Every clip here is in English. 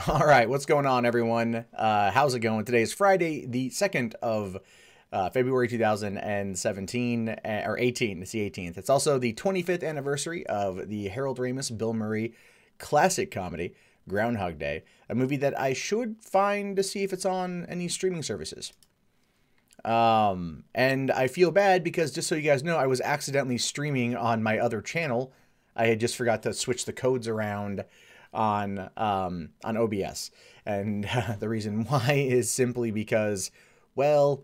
All right, what's going on, everyone? How's it going? Today is Friday, the 2nd of February 2017, or 18. It's the 18th. It's also the 25th anniversary of the Harold Ramis, Bill Murray classic comedy, Groundhog Day, a movie that I should find to see if it's on any streaming services. And I feel bad because, just so you guys know, I was accidentally streaming on my other channel. I had just forgot to switch the codes around on OBS, and the reason why is simply because, well,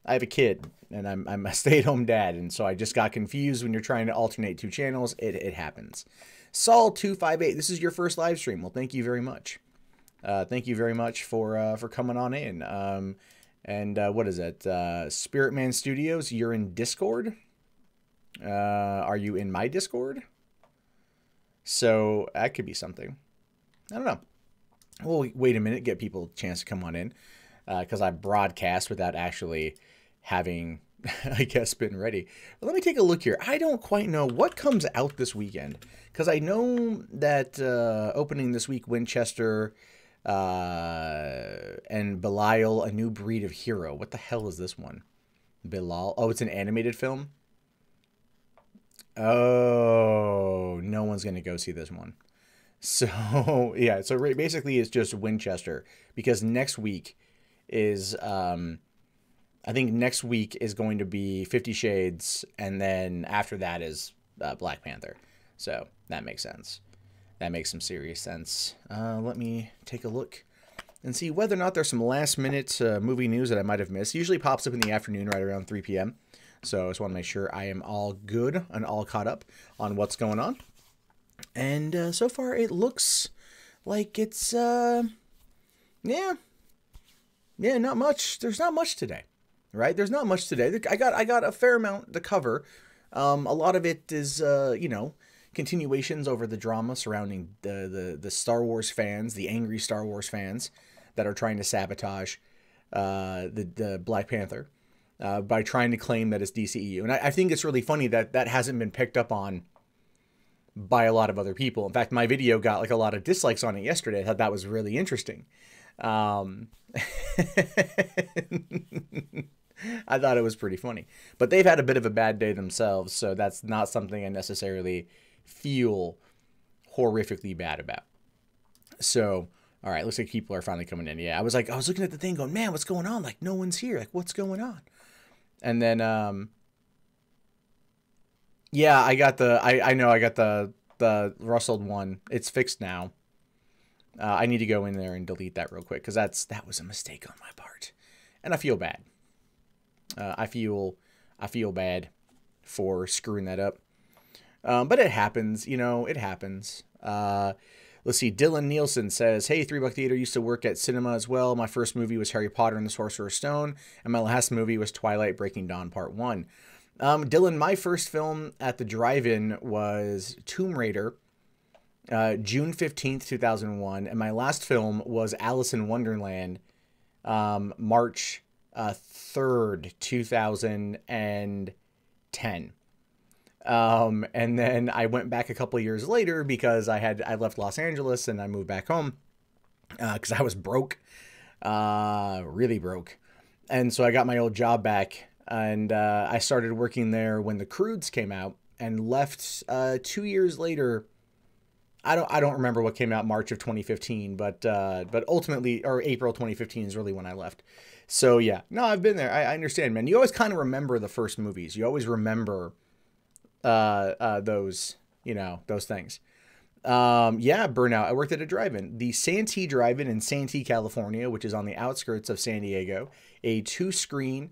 I have a kid and I'm a stay-at-home dad, and so I just got confused. When you're trying to alternate two channels, it happens. Saul258, this is your first live stream. Well, thank you very much. Thank you very much for coming on in. And what is it? Spirit Man Studios, you're in Discord. Are you in my Discord? So that could be something. I don't know. Well, wait a minute, get people a chance to come on in, because I broadcast without actually having, I guess, been ready. But let me take a look here. I don't quite know what comes out this weekend, because I know that opening this week, Winchester and Belial, A New Breed of Hero. What the hell is this one? Bilal? Oh, it's an animated film? Oh, no one's going to go see this one. So, yeah, so basically it's just Winchester, because next week is, I think next week is going to be 50 Shades, and then after that is Black Panther. So that makes sense. That makes some serious sense. Let me take a look and see whether or not there's some last minute movie news that I might have missed. It usually pops up in the afternoon right around 3 p.m. So I just want to make sure I am all good and all caught up on what's going on. And so far it looks like it's, yeah, not much. There's not much today, right? There's not much today. I got a fair amount to cover. A lot of it is, you know, continuations over the drama surrounding the Star Wars fans, the angry Star Wars fans that are trying to sabotage the Black Panther by trying to claim that it's DCEU. And I think it's really funny that that hasn't been picked up on by a lot of other people. In fact, my video got like a lot of dislikes on it yesterday. I thought that was really interesting. I thought it was pretty funny. But they've had a bit of a bad day themselves, so that's not something I necessarily feel horrifically bad about. So, all right, looks like people are finally coming in. Yeah, I was looking at the thing going, man, what's going on? Like, no one's here. Like, what's going on? And then, yeah, I got I know I got the rustled one. It's fixed now. I need to go in there and delete that real quick, because that was a mistake on my part, and I feel bad. I feel bad for screwing that up. But it happens, you know, it happens. Let's see. Dylan Nielsen says, hey, $3 Theater, used to work at cinema as well. My first movie was Harry Potter and the Sorcerer's Stone, and my last movie was Twilight Breaking Dawn Part 1. Dylan, my first film at the drive-in was Tomb Raider, June 15th, 2001. And my last film was Alice in Wonderland, March 3rd, 2010. And then I went back a couple of years later because I left Los Angeles and I moved back home, because I was broke, really broke. And so I got my old job back. And I started working there when The Croods came out, and left 2 years later. I don't remember what came out March of 2015, but ultimately, or April 2015 is really when I left. So yeah, no, I've been there. I understand, man. You always kind of remember the first movies. You always remember those, you know, those things. Yeah, Burnout. I worked at a drive-in, the Santee Drive-In in Santee, California, which is on the outskirts of San Diego. A 2-screen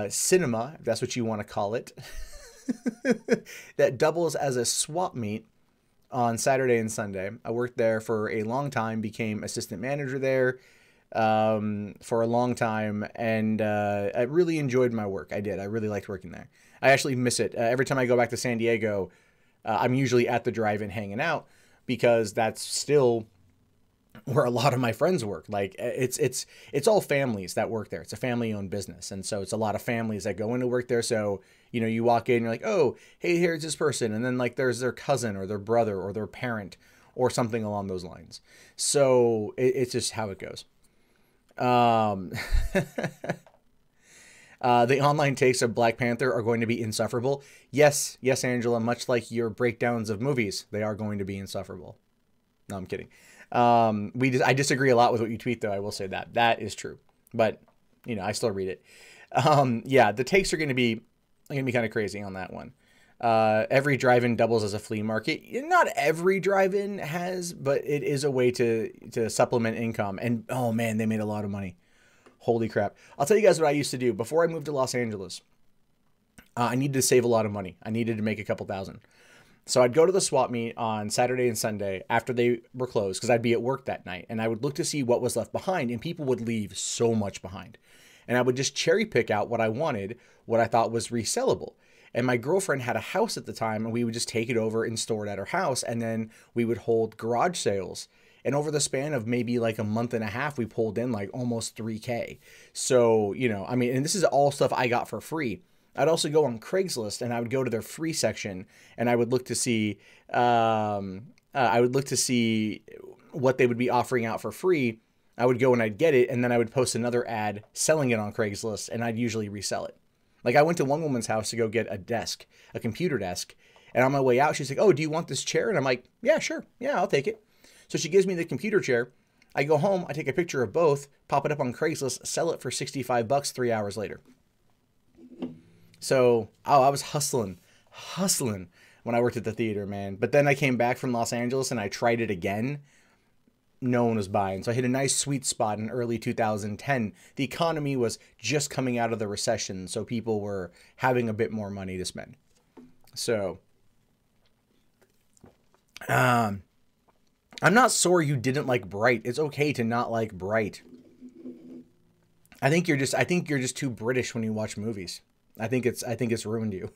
cinema, if that's what you want to call it, that doubles as a swap meet on Saturday and Sunday. I worked there for a long time, became assistant manager there for a long time, and I really enjoyed my work. I did. I really liked working there. I actually miss it. Every time I go back to San Diego, I'm usually at the drive-in hanging out, because that's still where a lot of my friends work. Like, it's all families that work there. It's a family-owned business, and so it's a lot of families that go into work there. So, you know, you walk in, you're like, oh, hey, here's this person, and then like there's their cousin or their brother or their parent or something along those lines. So it's just how it goes. The online takes of Black Panther are going to be insufferable. Yes, Angela, much like your breakdowns of movies, they are going to be insufferable. No, I'm kidding. I disagree a lot with what you tweet, though. I will say that is true, but you know, I still read it. Yeah, the takes are going to be kind of crazy on that one. Every drive-in doubles as a flea market. Not every drive-in has, but it is a way to supplement income. And oh man, they made a lot of money. Holy crap. I'll tell you guys what I used to do before I moved to Los Angeles. I needed to save a lot of money. I needed to make a couple thousand. So I'd go to the swap meet on Saturday and Sunday after they were closed, because I'd be at work that night, and I would look to see what was left behind, and people would leave so much behind. And I would just cherry pick out what I wanted, what I thought was resellable. And my girlfriend had a house at the time, and we would just take it over and store it at her house, and then we would hold garage sales. And over the span of maybe like a month and a half, we pulled in like almost $3K. So, you know, I mean, and this is all stuff I got for free. I'd also go on Craigslist, and I would go to their free section, and I would look to see, what they would be offering out for free. I would go and I'd get it, and then I would post another ad selling it on Craigslist, and I'd usually resell it. Like, I went to one woman's house to go get a computer desk, and on my way out, she's like, "Oh, do you want this chair?" And I'm like, "Yeah, sure. Yeah, I'll take it." So she gives me the computer chair. I go home, I take a picture of both, pop it up on Craigslist, sell it for $65 3 hours later. So, I was hustling when I worked at the theater, man. But then I came back from Los Angeles and I tried it again. No one was buying. So I hit a nice sweet spot in early 2010. The economy was just coming out of the recession, so people were having a bit more money to spend. So, I'm not sore you didn't like Bright. It's okay to not like Bright. I think you're just too British when you watch movies. I think it's ruined you.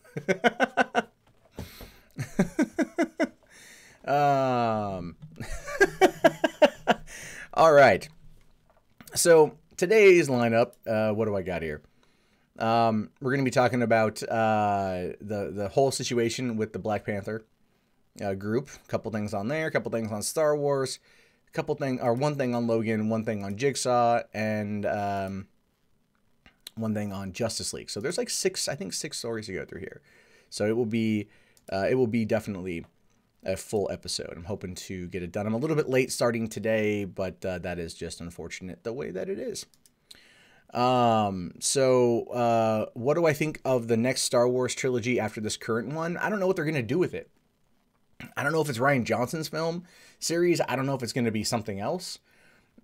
All right. So today's lineup, what do I got here? We're going to be talking about the whole situation with the Black Panther group. A couple things on there, a couple things on Star Wars, one thing on Logan, one thing on Jigsaw, and one thing on Justice League. So there's like six stories to go through here. So it will be definitely a full episode. I'm hoping to get it done. I'm a little bit late starting today, but that is just unfortunate the way that it is. So what do I think of the next Star Wars trilogy after this current one? I don't know what they're going to do with it. I don't know if it's Rian Johnson's film series. I don't know if it's going to be something else.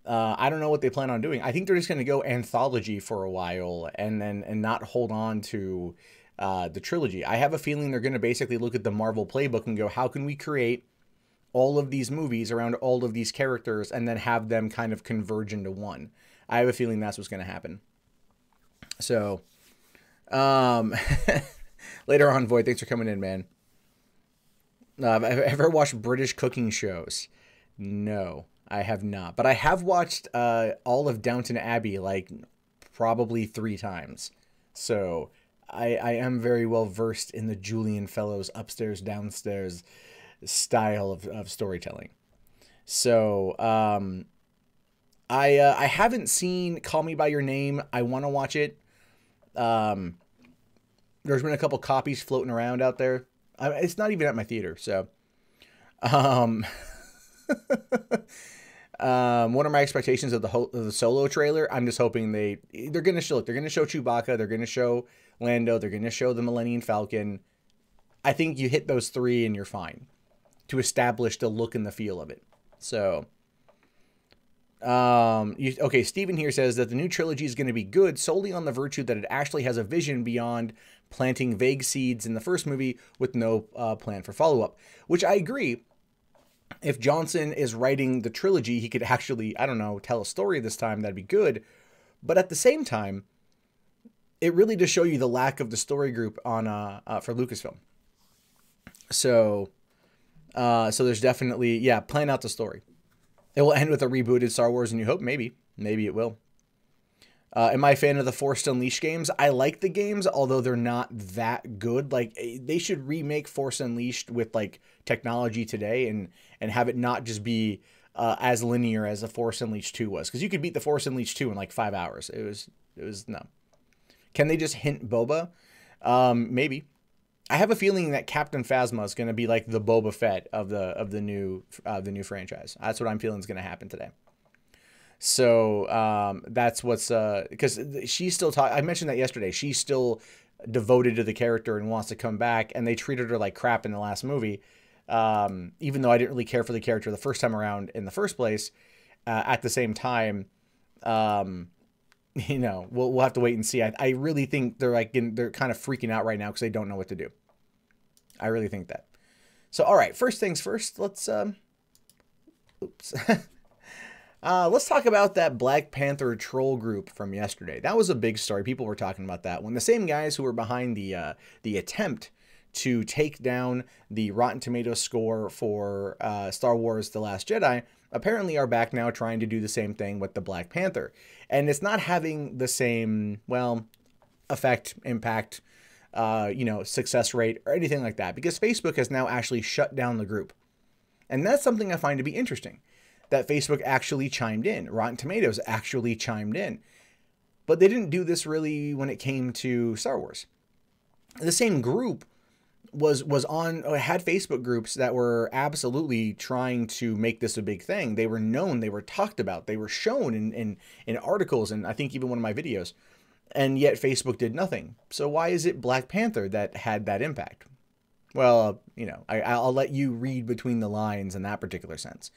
I don't know what they plan on doing. I think they're just going to go anthology for a while and not hold on to the trilogy. I have a feeling they're going to basically look at the Marvel playbook and go, how can we create all of these movies around all of these characters and then have them kind of converge into one? I have a feeling that's what's going to happen. So, later on, Void, thanks for coming in, man. Have I ever watched British cooking shows? No, I have not. But I have watched all of Downton Abbey like probably 3 times. So I am very well versed in the Julian Fellows upstairs, downstairs style of storytelling. So I haven't seen Call Me By Your Name. I want to watch it. There's been a couple copies floating around out there. It's not even at my theater, so one of my expectations of the Solo trailer, I'm just hoping they're going to show Chewbacca, they're going to show Lando, they're going to show the Millennium Falcon. I think you hit those 3 and you're fine to establish the look and the feel of it. So okay, Steven here says that the new trilogy is going to be good solely on the virtue that it actually has a vision beyond planting vague seeds in the first movie with no plan for follow-up, which I agree. If Johnson is writing the trilogy, he could actually, I don't know, tell a story this time. That'd be good. But at the same time, it really does show you the lack of the story group on for Lucasfilm. So there's definitely, plan out the story. It will end with a rebooted Star Wars A New Hope. Maybe it will. Am I a fan of the Force Unleashed games? I like the games, although they're not that good. Like, they should remake Force Unleashed with like technology today and have it not just be as linear as the Force Unleashed 2 was, because you could beat the Force Unleashed 2 in like 5 hours. It was no. Can they just hint Boba? Maybe. I have a feeling that Captain Phasma is going to be like the Boba Fett of the new franchise. That's what I'm feeling is going to happen today. So that's what's because she's still I mentioned that yesterday. She's still devoted to the character and wants to come back, and they treated her like crap in the last movie. Even though I didn't really care for the character the first time around in the first place, at the same time, you know, we'll have to wait and see. I really think they're kind of freaking out right now because they don't know what to do. I really think that. So, all right, first things first, let's let's talk about that Black Panther troll group from yesterday. That was a big story. People were talking about that when the same guys who were behind the attempt to take down the Rotten Tomatoes score for Star Wars: The Last Jedi apparently are back now trying to do the same thing with the Black Panther. And it's not having the same, well, effect, impact, you know, success rate or anything like that, because Facebook has now actually shut down the group. And that's something I find to be interesting, that Facebook actually chimed in. Rotten Tomatoes actually chimed in. But they didn't do this really when it came to Star Wars. The same group had Facebook groups that were absolutely trying to make this a big thing. They were known, they were talked about, they were shown in articles, and I think even one of my videos. And yet Facebook did nothing. So why is it Black Panther that had that impact? Well, you know, I'll let you read between the lines in that particular sense.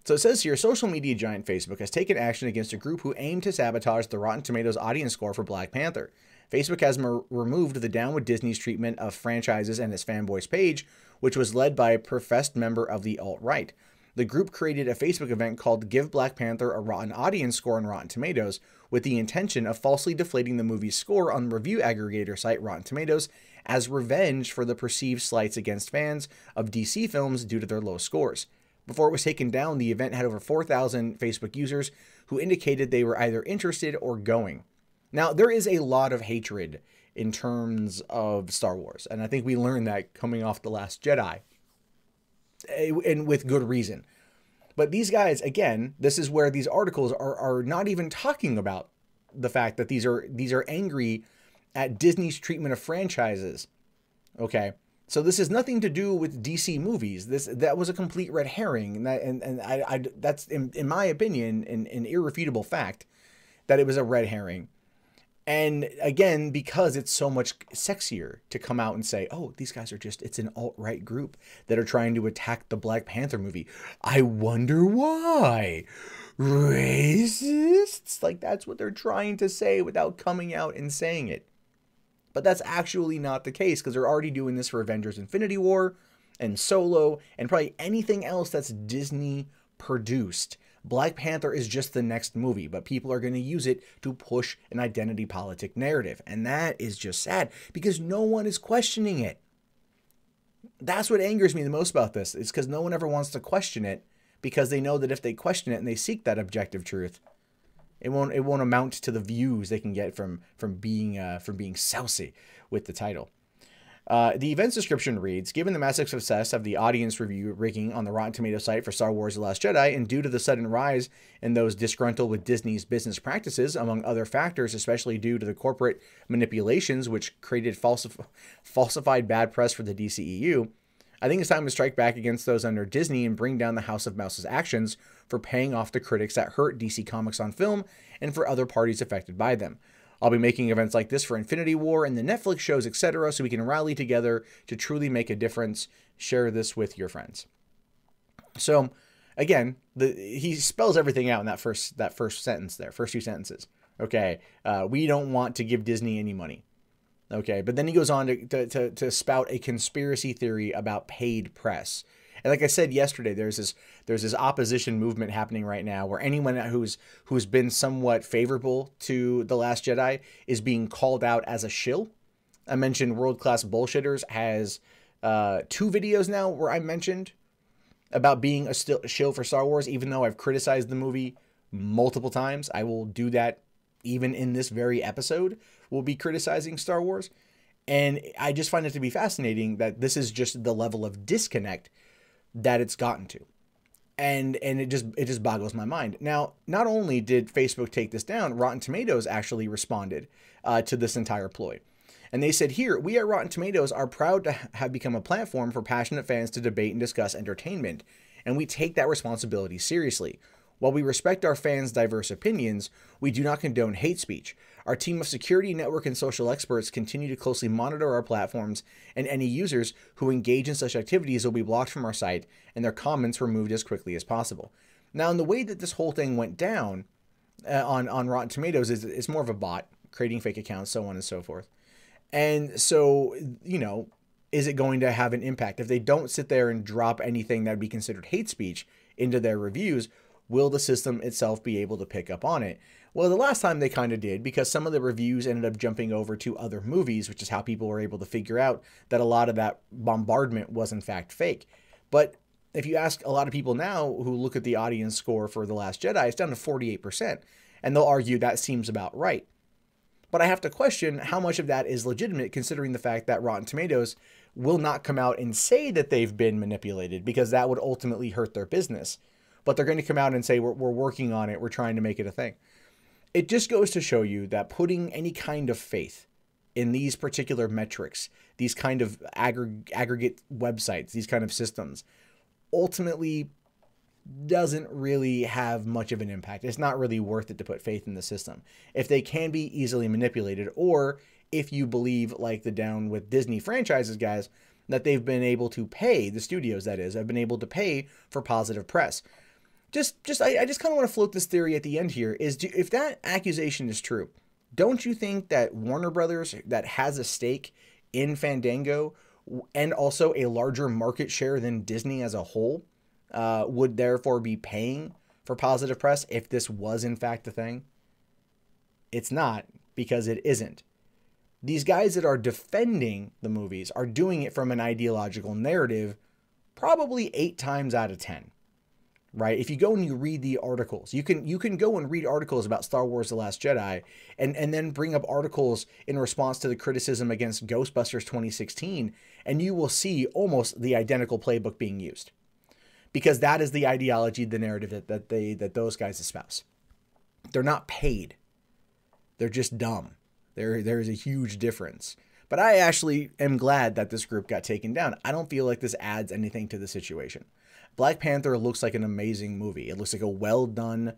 So it says here, social media giant Facebook has taken action against a group who aimed to sabotage the Rotten Tomatoes audience score for Black Panther. Facebook has removed the Down with Disney's treatment of franchises and its fanboys page, which was led by a professed member of the alt-right. The group created a Facebook event called Give Black Panther a Rotten Audience Score on Rotten Tomatoes, with the intention of falsely deflating the movie's score on the review aggregator site Rotten Tomatoes as revenge for the perceived slights against fans of DC films due to their low scores. Before it was taken down, the event had over 4,000 Facebook users who indicated they were either interested or going. Now, there is a lot of hatred in terms of Star Wars, and I think we learned that coming off The Last Jedi, and with good reason. But these guys, again, this is where these articles are not even talking about the fact that these are angry at Disney's treatment of franchises. Okay, so this has nothing to do with DC movies. That was a complete red herring, and that's in my opinion an irrefutable fact that it was a red herring. And again, because it's so much sexier to come out and say, oh, these guys are it's an alt-right group that are trying to attack the Black Panther movie. I wonder why. Racists? Like, that's what they're trying to say without coming out and saying it. But that's actually not the case, because they're already doing this for Avengers Infinity War and Solo and probably anything else that's Disney produced. Black Panther is just the next movie, but people are going to use it to push an identity politic narrative. And that is just sad, because no one is questioning it. That's what angers me the most about this, is because no one ever wants to question it, because they know that if they question it and they seek that objective truth, it won't amount to the views they can get from being sousy with the title. The event's description reads, given the massive success of the audience review ranking on the Rotten Tomatoes site for Star Wars: The Last Jedi, and due to the sudden rise in those disgruntled with Disney's business practices, among other factors, especially due to the corporate manipulations which created falsified bad press for the DCEU, I think it's time to strike back against those under Disney and bring down the House of Mouse's actions for paying off the critics that hurt DC Comics on film and for other parties affected by them. I'll be making events like this for Infinity War and the Netflix shows, etc., so we can rally together to truly make a difference. Share this with your friends. So, again, he spells everything out in that first sentence there, first two sentences. Okay, we don't want to give Disney any money. Okay, but then he goes on to spout a conspiracy theory about paid press. And like I said yesterday, there's this opposition movement happening right now where anyone who's been somewhat favorable to The Last Jedi is being called out as a shill. I mentioned World Class Bullshitters has 2 videos now where I mentioned about being a shill for Star Wars, even though I've criticized the movie multiple times. I will do that even in this very episode, will be criticizing Star Wars. And I just find it to be fascinating that this is just the level of disconnect that it's gotten to. And it just boggles my mind. Now, not only did Facebook take this down, Rotten Tomatoes actually responded to this entire ploy. And they said, here, we at Rotten Tomatoes are proud to have become a platform for passionate fans to debate and discuss entertainment. And we take that responsibility seriously. While we respect our fans' diverse opinions, we do not condone hate speech. Our team of security, network, and social experts continue to closely monitor our platforms, and any users who engage in such activities will be blocked from our site and their comments removed as quickly as possible. Now, in the way that this whole thing went down on Rotten Tomatoes is it's more of a bot, creating fake accounts, so on and so forth. And so, you know, is it going to have an impact? If they don't sit there and drop anything that would be considered hate speech into their reviews, will the system itself be able to pick up on it? Well, the last time they kind of did, because some of the reviews ended up jumping over to other movies, which is how people were able to figure out that a lot of that bombardment was in fact fake. But if you ask a lot of people now who look at the audience score for The Last Jedi, it's down to 48%. And they'll argue that seems about right. But I have to question how much of that is legitimate, considering the fact that Rotten Tomatoes will not come out and say that they've been manipulated, because that would ultimately hurt their business. But they're going to come out and say, we're working on it. We're trying to make it a thing. It just goes to show you that putting any kind of faith in these particular metrics, these kind of aggregate websites, these kind of systems, ultimately doesn't really have much of an impact. It's not really worth it to put faith in the system. If they can be easily manipulated, or if you believe, like the Down with Disney franchises guys, that they've been able to pay, the studios that is, have been able to pay for positive press. I just kind of want to float this theory at the end here, is if that accusation is true, don't you think that Warner Brothers, that has a stake in Fandango and also a larger market share than Disney as a whole, would therefore be paying for positive press if this was in fact a thing? It's not, because it isn't. These guys that are defending the movies are doing it from an ideological narrative probably 8 times out of 10. Right? If you go and you read the articles, you can go and read articles about Star Wars The Last Jedi and then bring up articles in response to the criticism against Ghostbusters 2016, and you will see almost the identical playbook being used. Because that is the ideology, the narrative that those guys espouse. They're not paid. They're just dumb. There is a huge difference. But I actually am glad that this group got taken down. I don't feel like this adds anything to the situation. Black Panther looks like an amazing movie. It looks like a well-done,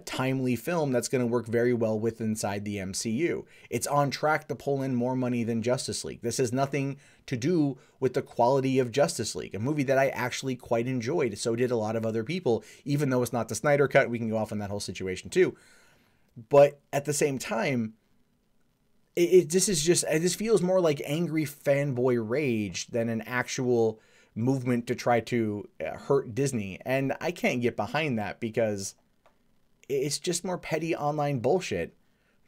timely film that's going to work very well with inside the MCU. It's on track to pull in more money than Justice League. This has nothing to do with the quality of Justice League, a movie that I actually quite enjoyed. So did a lot of other people, even though it's not the Snyder Cut. We can go off on that whole situation too. But at the same time, this feels more like angry fanboy rage than an actual movement to try to hurt Disney. And I can't get behind that, because it's just more petty online bullshit,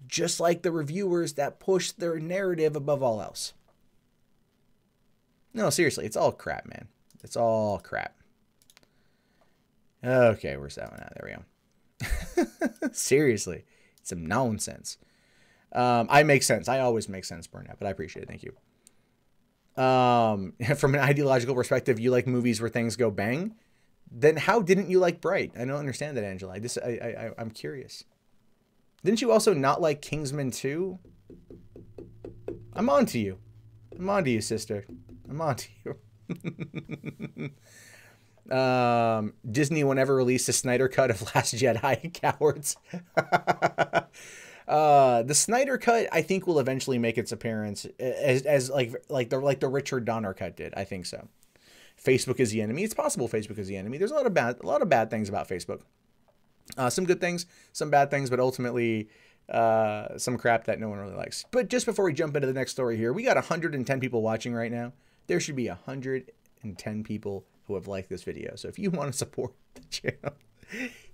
just like the reviewers that push their narrative above all else. No, seriously, it's all crap, man. It's all crap. Okay, where's that one at? There we go. Seriously, it's some nonsense. I make sense. I always make sense, Burnout, but I appreciate it. Thank you. From an ideological perspective, you like movies where things go bang. Then how didn't you like Bright? I don't understand that, Angela. I'm curious. Didn't you also not like Kingsman 2? I'm on to you. I'm on to you, sister. I'm on to you. Disney will never release a Snyder Cut of Last Jedi. Cowards. The Snyder Cut, I think, will eventually make its appearance as like the Richard Donner cut did. I think so. Facebook is the enemy. It's possible Facebook is the enemy. There's a lot of bad things about Facebook. Some good things, some bad things, but ultimately some crap that no one really likes. But just before we jump into the next story here, we got 110 people watching right now. There should be 110 people who have liked this video. So if you want to support the channel,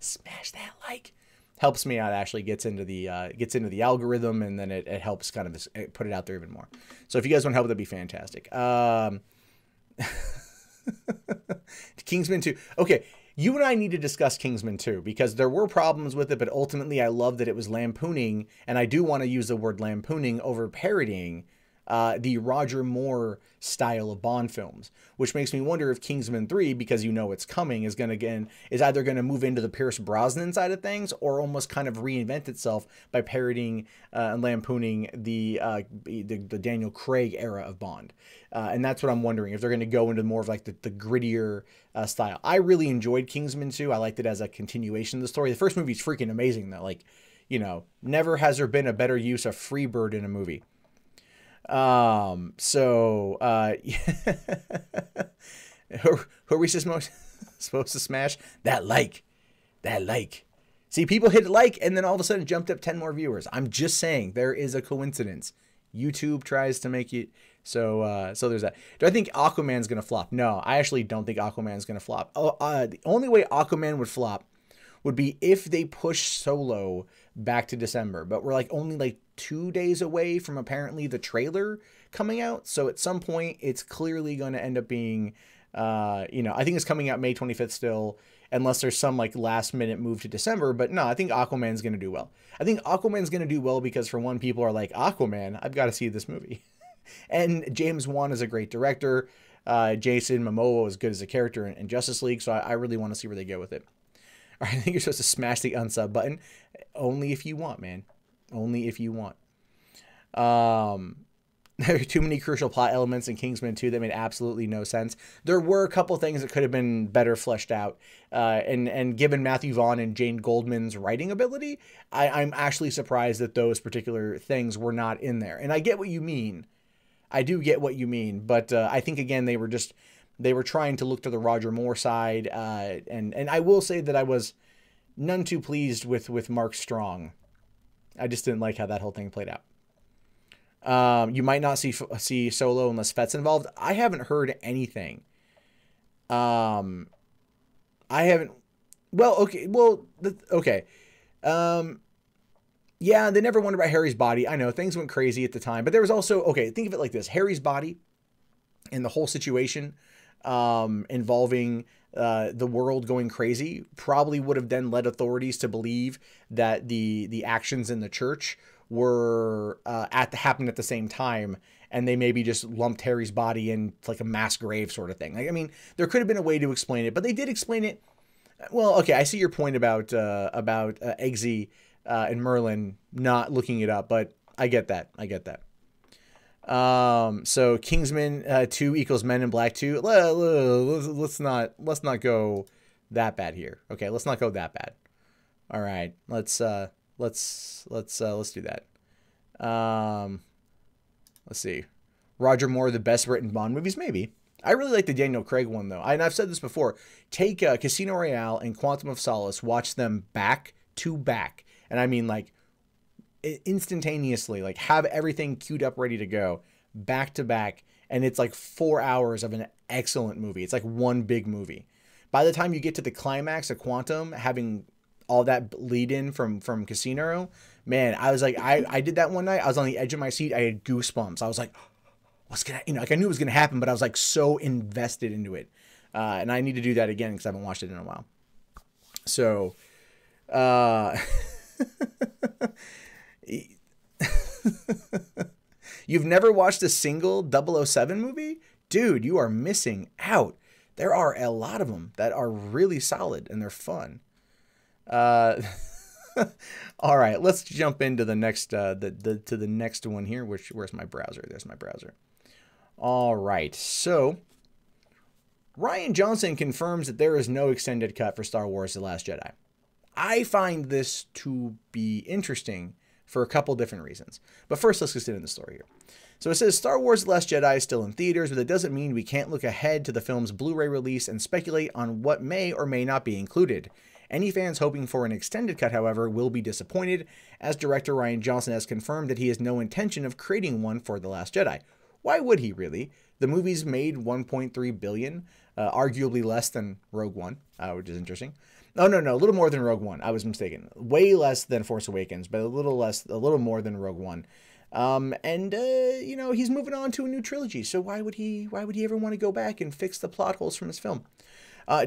smash that like. Helps me out, actually gets into the algorithm, and then it helps kind of put it out there even more. So if you guys want help, that'd be fantastic. Kingsman 2. Okay, You and I need to discuss Kingsman 2, because there were problems with it, but ultimately I love that it was lampooning, and I do want to use the word lampooning over parodying the Roger Moore style of Bond films, which makes me wonder if Kingsman 3, because you know it's coming, is either going to move into the Pierce Brosnan side of things, or almost kind of reinvent itself by parodying and lampooning the Daniel Craig era of Bond. And that's what I'm wondering, if they're going to go into more of like the grittier style. I really enjoyed Kingsman 2. I liked it as a continuation of the story. The first movie's freaking amazing though. Like, you know, never has there been a better use of Freebird in a movie. Who are we supposed to smash? That like. See, people hit like, and then all of a sudden jumped up 10 more viewers. I'm just saying, there is a coincidence. YouTube tries to make it so there's that. Do I think Aquaman's gonna flop? No, I actually don't think Aquaman's gonna flop. The only way Aquaman would flop would be if they push Solo back to December, but we're like only like 2 days away from apparently the trailer coming out. So at some point it's clearly going to end up being, you know, I think it's coming out May 25th still, unless there's some like last minute move to December. But no, I think Aquaman's going to do well. I think Aquaman's going to do well because, for one, people are like, Aquaman, I've got to see this movie. And James Wan is a great director. Jason Momoa is good as a character in Justice League. So I really want to see where they go with it. I think you're supposed to smash the unsub button. Only if you want, man. Only if you want. There are too many crucial plot elements in Kingsman 2 that made absolutely no sense. There were a couple things that could have been better fleshed out. And given Matthew Vaughn and Jane Goldman's writing ability, I'm actually surprised that those particular things were not in there. And I get what you mean. I do get what you mean. But I think, again, they were trying to look to the Roger Moore side. And I will say that I was none too pleased with Mark Strong. I just didn't like how that whole thing played out. You might not see Solo unless Fett's involved. I haven't heard anything. I haven't. Well, okay. Well, okay. Yeah, they never wondered about Harry's body. I know things went crazy at the time, but there was also, okay, think of it like this. Harry's body and the whole situation involving the world going crazy probably would have then led authorities to believe that the actions in the church were happened at the same time, and they maybe just lumped Harry's body in like a mass grave sort of thing. Like, I mean, there could have been a way to explain it, but they did explain it. Well, okay, I see your point about Eggsy and Merlin not looking it up, but I get that. So Kingsman 2 equals Men in Black 2. Let's not go that bad here. Okay, let's not go that bad. All right, let's do that. Let's see. Roger Moore, the best written Bond movies, maybe. I really like the Daniel Craig one though. And I've said this before. Take Casino Royale and Quantum of Solace, watch them back to back, and I mean like instantaneously, like have everything queued up ready to go back to back, and it's like 4 hours of an excellent movie. It's like one big movie. By the time you get to the climax of Quantum, having all that lead in from Casino, man, I was like, I did that one night. I was on the edge of my seat. I had goosebumps. I was like, what's gonna, like I knew it was gonna happen, but I was like so invested into it. And I need to do that again because I haven't watched it in a while. So, you've never watched a single 007 movie? Dude, you are missing out. There are a lot of them that are really solid and they're fun. All right, let's jump into the next to the next one here. Where's my browser? There's my browser. All right, so Rian Johnson confirms that there is no extended cut for Star Wars: The Last Jedi. I find this to be interesting for a couple different reasons. But first, let's just get into the story here. So it says Star Wars: The Last Jedi is still in theaters, but it doesn't mean we can't look ahead to the film's Blu-ray release and speculate on what may or may not be included. Any fans hoping for an extended cut, however, will be disappointed, as director Rian Johnson has confirmed that he has no intention of creating one for The Last Jedi. Why would he, really? The movie's made $1.3 billion, arguably less than Rogue One, which is interesting. No, a little more than Rogue One. I was mistaken. Way less than Force Awakens, but a little more than Rogue One. You know, he's moving on to a new trilogy, so why would he ever want to go back and fix the plot holes from his film?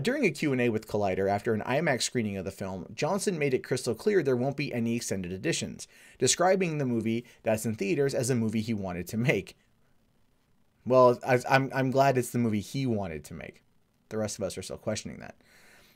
During a Q&A with Collider after an IMAX screening of the film, Johnson made it crystal clear there won't be any extended editions, describing the movie that's in theaters as a movie he wanted to make. Well, I'm glad it's the movie he wanted to make. The rest of us are still questioning that.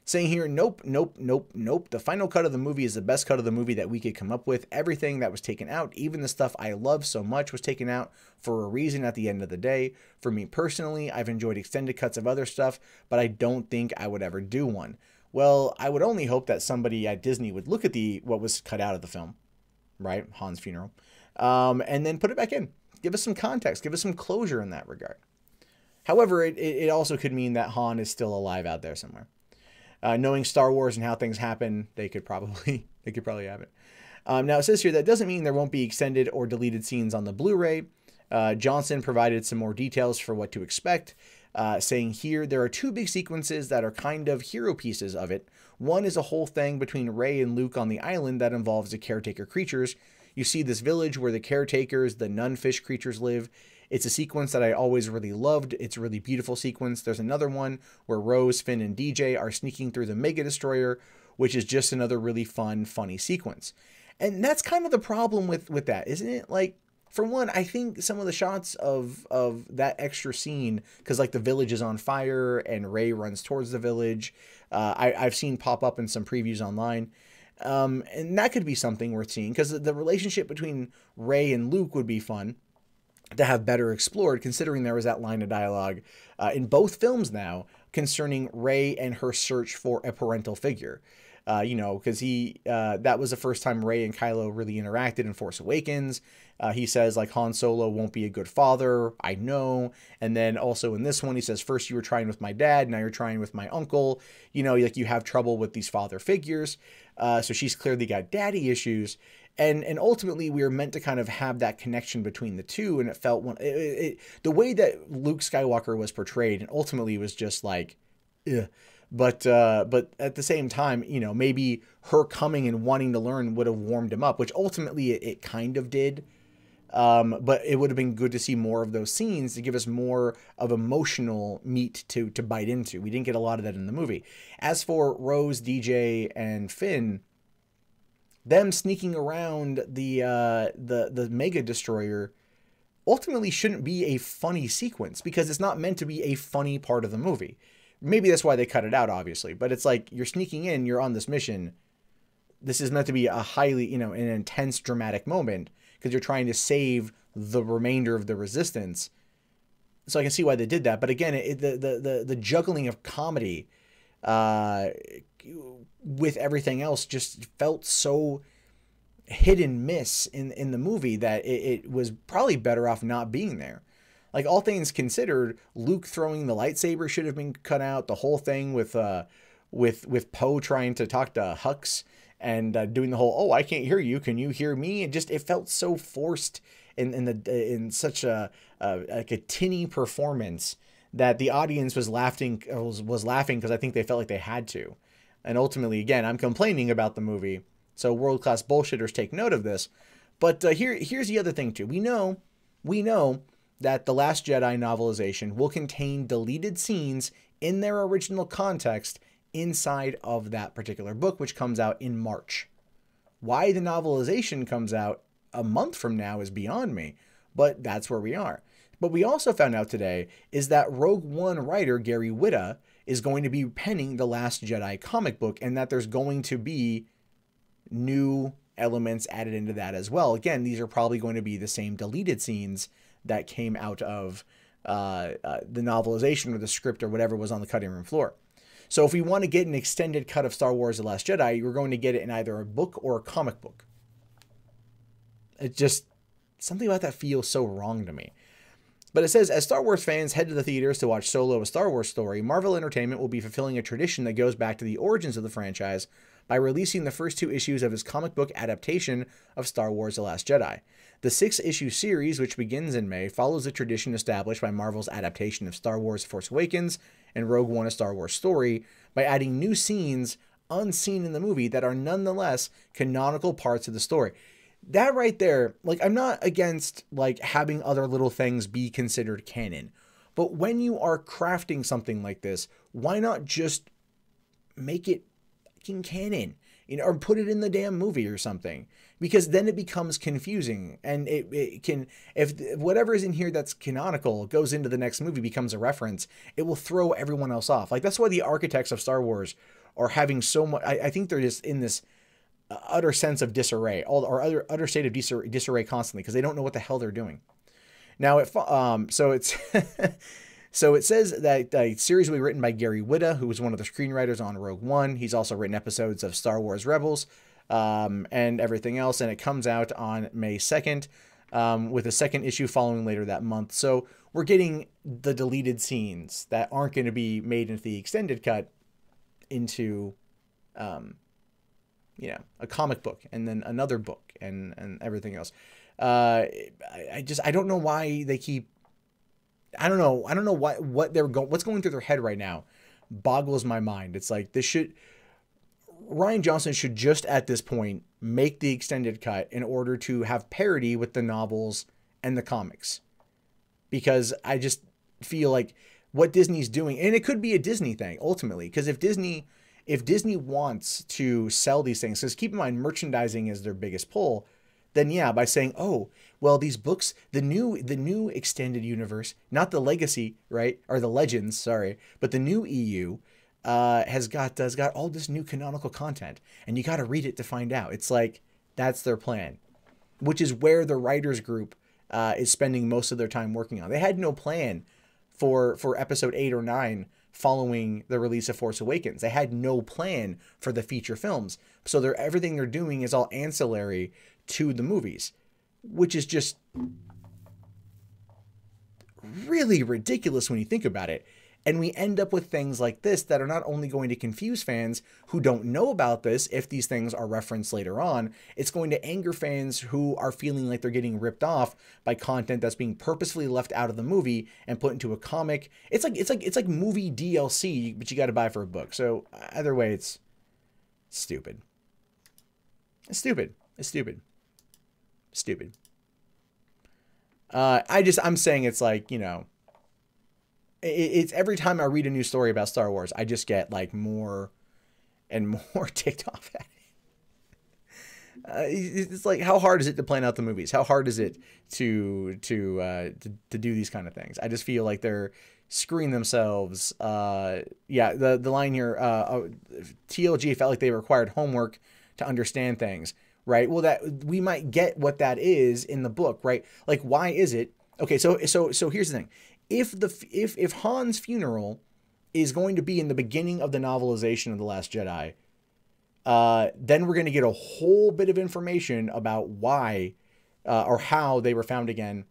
Saying here, nope, nope, nope, nope. The final cut of the movie is the best cut of the movie that we could come up with. Everything that was taken out, even the stuff I love so much, was taken out for a reason at the end of the day. For me personally, I've enjoyed extended cuts of other stuff, but I don't think I would ever do one. Well, I would only hope that somebody at Disney would look at what was cut out of the film, right? Han's funeral, and then put it back in. Give us some context. Give us some closure in that regard. However, it also could mean that Han is still alive out there somewhere. Knowing Star Wars and how things happen, they could probably have it. Now it says here that doesn't mean there won't be extended or deleted scenes on the Blu-ray. Johnson provided some more details for what to expect, saying here there are two big sequences that are kind of hero pieces of it. One is a whole thing between Rey and Luke on the island that involves the caretaker creatures. You see this village where the caretakers, the nunfish creatures, live. It's a sequence that I always really loved. It's a really beautiful sequence. There's another one where Rose, Finn, and DJ are sneaking through the Mega Destroyer, which is just another really fun, funny sequence. And that's kind of the problem with that, isn't it? Like, for one, I think some of the shots of that extra scene, because like the village is on fire and Rey runs towards the village, I've seen pop up in some previews online. And that could be something worth seeing, because the relationship between Rey and Luke would be fun to have better explored, considering there was that line of dialogue in both films now concerning Rey and her search for a parental figure. Because that was the first time Rey and Kylo really interacted in Force Awakens. He says, like, Han Solo won't be a good father, I know. And then also in this one, he says, first you were trying with my dad, now you're trying with my uncle. Like, you have trouble with these father figures. So she's clearly got daddy issues. And ultimately, we were meant to kind of have that connection between the two, and it felt the way that Luke Skywalker was portrayed, and ultimately was just like, ugh. But at the same time, maybe her coming and wanting to learn would have warmed him up, which ultimately it kind of did. But it would have been good to see more of those scenes to give us more of emotional meat to bite into. We didn't get a lot of that in the movie. As for Rose, DJ, and Finn, them sneaking around the Mega Destroyer ultimately shouldn't be a funny sequence, because it's not meant to be a funny part of the movie. Maybe that's why they cut it out, obviously. But it's like, you're sneaking in, you're on this mission. This is meant to be a highly, an intense, dramatic moment, because you're trying to save the remainder of the resistance. So I can see why they did that. But again, the juggling of comedy with everything else just felt so hit and miss in the movie that it was probably better off not being there. Like, all things considered, Luke throwing the lightsaber should have been cut out. The whole thing with Poe trying to talk to Hux and doing the whole, oh, I can't hear you, can you hear me? It felt so forced in such a tinny performance that the audience was laughing because I think they felt like they had to. And ultimately, again, I'm complaining about the movie, so world-class bullshitters take note of this. But here's the other thing too. We know that The Last Jedi novelization will contain deleted scenes in their original context inside of that particular book, which comes out in March. Why the novelization comes out a month from now is beyond me, but that's where we are. But we also found out today is that Rogue One writer Gary Whitta is going to be penning The Last Jedi comic book, and that there's going to be new elements added into that as well. Again, these are probably going to be the same deleted scenes that came out of the novelization or the script or whatever was on the cutting room floor. So if we want to get an extended cut of Star Wars The Last Jedi, you're going to get it in either a book or a comic book. It just, something about that feels so wrong to me. But it says, as Star Wars fans head to the theaters to watch Solo: A Star Wars Story, Marvel Entertainment will be fulfilling a tradition that goes back to the origins of the franchise by releasing the first 2 issues of his comic book adaptation of Star Wars: The Last Jedi. The 6-issue series, which begins in May, follows the tradition established by Marvel's adaptation of Star Wars: Force Awakens and Rogue One: A Star Wars Story by adding new scenes unseen in the movie that are nonetheless canonical parts of the story. That right there, like, I'm not against, like, having other little things be considered canon, But when you are crafting something like this, why not just make it fucking canon, or put it in the damn movie or something? Because then it becomes confusing, and it can, if whatever is in here that's canonical goes into the next movie, becomes a reference, it will throw everyone else off. Like, that's why the architects of Star Wars are having so much, I think they're just in this utter sense of disarray, or utter state of disarray constantly, because they don't know what the hell they're doing. Now, so it's so it says that the series will be written by Gary Whitta, who was one of the screenwriters on Rogue One. He's also written episodes of Star Wars Rebels, and everything else, and it comes out on May 2nd, with a second issue following later that month. So we're getting the deleted scenes that aren't going to be made into the extended cut into, a comic book, and then another book, and everything else. I don't know why they keep, I don't know what's going through their head right now. Boggles my mind. It's like, Rian Johnson should just at this point make the extended cut in order to have parity with the novels and the comics. Because I just feel like what Disney's doing, and it could be a Disney thing ultimately, because if Disney wants to sell these things, because keep in mind, merchandising is their biggest pull, then yeah, by saying, oh, well, these books, the new extended universe, not the legacy, right? Or the legends, sorry, but the new EU has got all this new canonical content, and you got to read it to find out. It's like, that's their plan, which is where the writers group is spending most of their time working on. They had no plan for episode 8 or 9 following the release of Force Awakens. They had no plan for the feature films. So everything they're doing is all ancillary to the movies, which is just really ridiculous when you think about it. And we end up with things like this that are not only going to confuse fans who don't know about this, if these things are referenced later on, it's going to anger fans who are feeling like they're getting ripped off by content that's being purposefully left out of the movie and put into a comic. It's like movie DLC, but you got to buy for a book. So either way, it's stupid. It's stupid. It's stupid. Stupid. I'm saying it's like, it's every time I read a new story about Star Wars, I just get like more and more ticked off at it. It's like, how hard is it to plan out the movies? How hard is it to do these kind of things? I just feel like they're screwing themselves. The line here, TLG felt like they required homework to understand things, right? Well, that we might get what that is in the book, right? Like, why is it? Okay, so here's the thing. If Han's funeral is going to be in the beginning of the novelization of The Last Jedi, then we're going to get a whole bit of information about why or how they were found again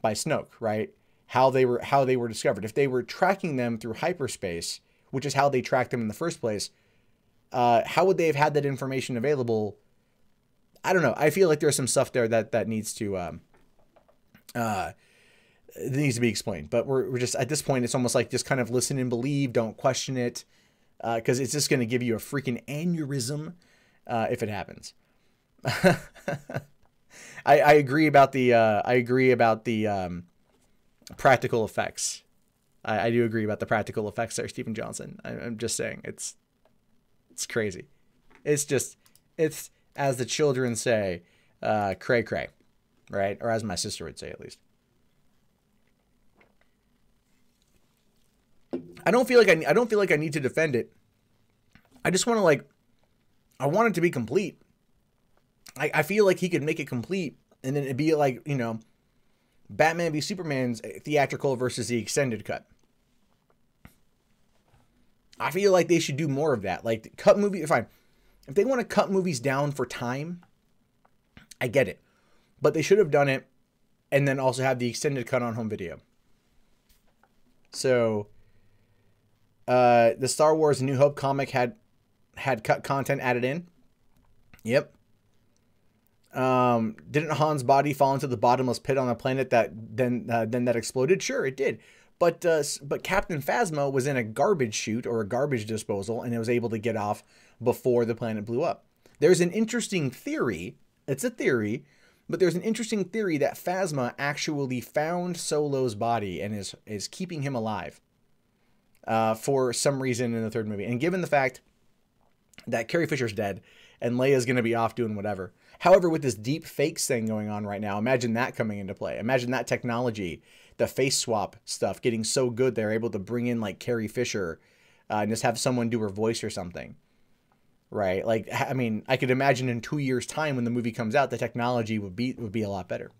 by Snoke, right? How they were discovered. If they were tracking them through hyperspace, which is how they tracked them in the first place, how would they have had that information available? I don't know. I feel like there's some stuff there that needs to it needs to be explained, but we're just at this point, it's almost like just kind of listen and believe, don't question it, because it's just going to give you a freaking aneurysm if it happens. I agree about the practical effects. I do agree about the practical effects there, Stephen Johnson. I'm just saying it's crazy. It's as the children say, cray cray, right? Or as my sister would say, at least. I don't feel like I need to defend it. I just want to I want it to be complete. I feel like he could make it complete, and then it'd be like, Batman v Superman's theatrical versus the extended cut. I feel like they should do more of that. Like, cut movie, fine. If they want to cut movies down for time, I get it. But they should have done it and then also have the extended cut on home video. So the Star Wars New Hope comic had cut content added in. Yep. Didn't Han's body fall into the bottomless pit on a planet that then that exploded? Sure, it did. But Captain Phasma was in a garbage chute or a garbage disposal, and it was able to get off before the planet blew up. There's an interesting theory. It's a theory But there's an interesting theory that Phasma actually found Solo's body and is keeping him alive for some reason in the third movie. And given the fact that Carrie Fisher's dead and Leia's going to be off doing whatever. However, with this deep fakes thing going on right now, imagine that coming into play. Imagine that technology, the face swap stuff getting so good they're able to bring in like Carrie Fisher and just have someone do her voice or something. Right? Like, I mean, I could imagine in 2 years' time when the movie comes out, the technology would be a lot better.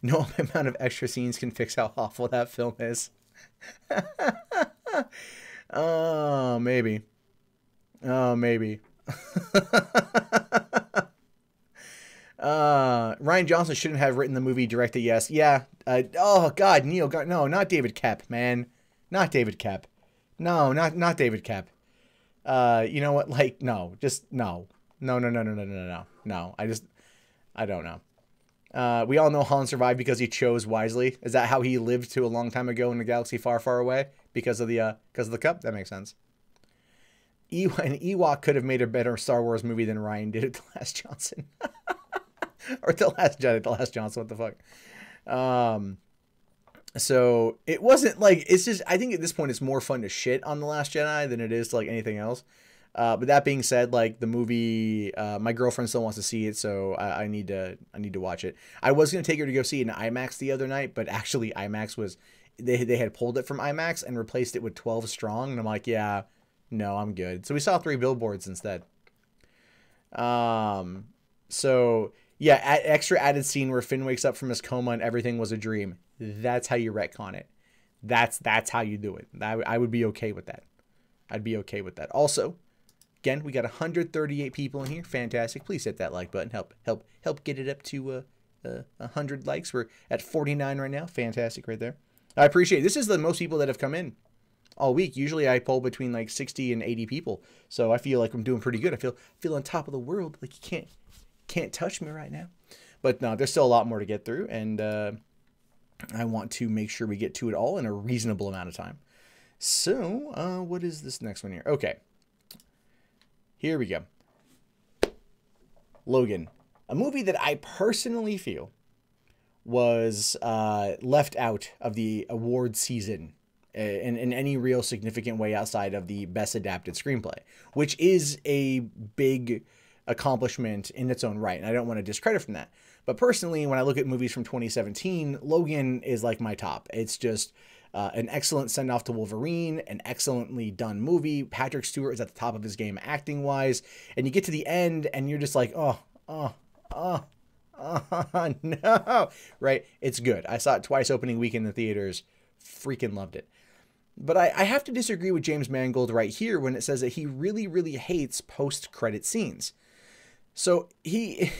No amount of extra scenes can fix how awful that film is. Oh, maybe. Oh, maybe. Ryan Johnson shouldn't have written the movie, directed, yes. Yeah. Oh, God, Neil. God, no, not David Koepp, man. Not David Koepp. No, not David Koepp. You know what? Like, no. Just, no. No. No, I don't know. We all know Han survived because he chose wisely. Is that how he lived to a long time ago in a galaxy far, far away? Because of the cup? That makes sense. An Ewok could have made a better Star Wars movie than Ryan did at The Last Johnson. Or The Last Jedi, The Last Johnson, what the fuck. So it wasn't like, it's just, I think at this point it's more fun to shit on The Last Jedi than it is to like anything else. But that being said, like the movie, my girlfriend still wants to see it, so I need to watch it. I was going to take her to go see it in IMAX the other night, but actually IMAX was, they had pulled it from IMAX and replaced it with 12 strong. And I'm like, yeah, no, I'm good. So we saw 3 billboards instead. So yeah, extra added scene where Finn wakes up from his coma and everything was a dream. That's how you retcon it. That's how you do it. I would be okay with that. I'd be okay with that. Also, again, we got 138 people in here. Fantastic. Please hit that like button. Help get it up to 100 likes. We're at 49 right now. Fantastic right there. I appreciate it. This is the most people that have come in all week. Usually I poll between like 60 and 80 people. So I feel like I'm doing pretty good. I feel on top of the world. Like you can't touch me right now. But no, there's still a lot more to get through. And I want to make sure we get to it all in a reasonable amount of time. So what is this next one here? Okay. Here we go. Logan. A movie that I personally feel was left out of the award season in any real significant way outside of the best adapted screenplay, which is a big accomplishment in its own right. And I don't want to discredit from that. But personally, when I look at movies from 2017, Logan is like my top. It's just an excellent send-off to Wolverine, an excellently done movie. Patrick Stewart is at the top of his game acting-wise. And you get to the end, and you're just like, oh, no. Right? It's good. I saw it twice opening week in the theaters. Freaking loved it. But I have to disagree with James Mangold right here when it says that he really, really hates post-credit scenes. So he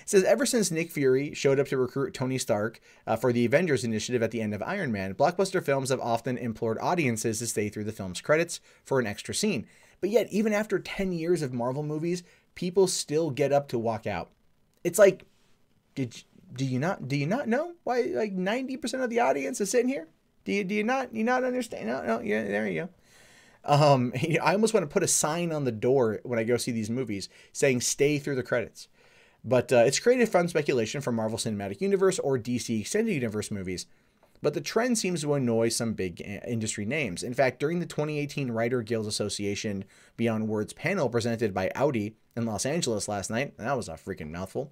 says, ever since Nick Fury showed up to recruit Tony Stark for the Avengers Initiative at the end of Iron Man, blockbuster films have often implored audiences to stay through the film's credits for an extra scene. But yet, even after 10 years of Marvel movies, people still get up to walk out. It's like, do you not know why like 90% of the audience is sitting here? Do you not understand? No, yeah, there you go. I almost want to put a sign on the door when I go see these movies saying stay through the credits. But it's created fun speculation for Marvel Cinematic Universe or DC Extended Universe movies. But the trend seems to annoy some big industry names. In fact, during the 2018 Writer Guild Association Beyond Words panel presented by Audi in Los Angeles last night, that was a freaking mouthful,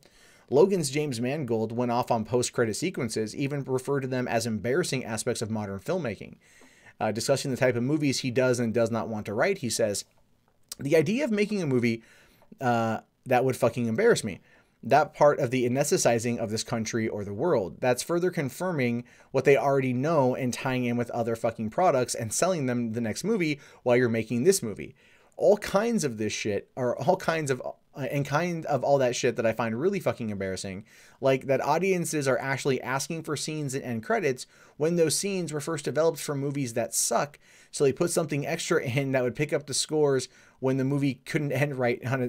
Logan's James Mangold went off on post-credit sequences, even referred to them as embarrassing aspects of modern filmmaking. Discussing the type of movies he does and does not want to write, he says, the idea of making a movie that would fucking embarrass me. That part of the anesthetizing of this country or the world. That's further confirming what they already know and tying in with other fucking products and selling them the next movie while you're making this movie. All kinds of this shit, or all kinds of all that shit that I find really fucking embarrassing, like that audiences are actually asking for scenes and end credits when those scenes were first developed for movies that suck, so they put something extra in that would pick up the scores when the movie couldn't end right on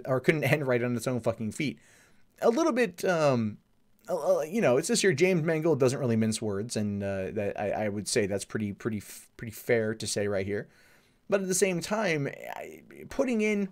its own fucking feet. A little bit, it's just your James Mangold doesn't really mince words, and that I would say that's pretty fair to say right here. But at the same time, putting in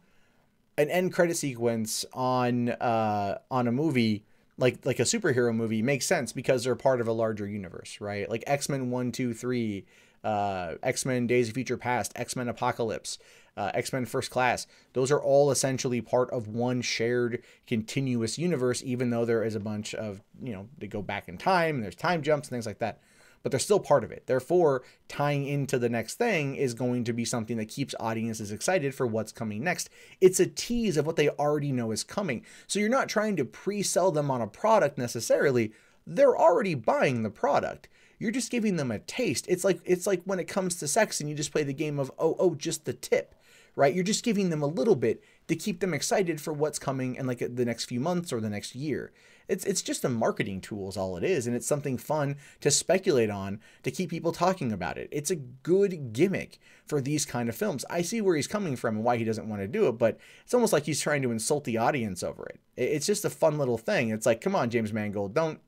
an end credit sequence on a movie, like a superhero movie makes sense because they're part of a larger universe, right? Like X-Men 1, 2, 3, X-Men Days of Future Past, X-Men Apocalypse, X-Men First Class. Those are all essentially part of one shared continuous universe, even though there is a bunch of, they go back in time, and there's time jumps and things like that. But they're still part of it. Therefore, tying into the next thing is going to be something that keeps audiences excited for what's coming next. It's a tease of what they already know is coming. So you're not trying to pre-sell them on a product necessarily. They're already buying the product. You're just giving them a taste. It's like when it comes to sex and you just play the game of, oh, just the tip, right? You're just giving them a little bit to keep them excited for what's coming in like the next few months or the next year. It's just a marketing tool is all it is. And it's something fun to speculate on to keep people talking about it. It's a good gimmick for these kind of films. I see where he's coming from and why he doesn't want to do it, but it's almost like he's trying to insult the audience over it. It's just a fun little thing. It's like, come on, James Mangold, don't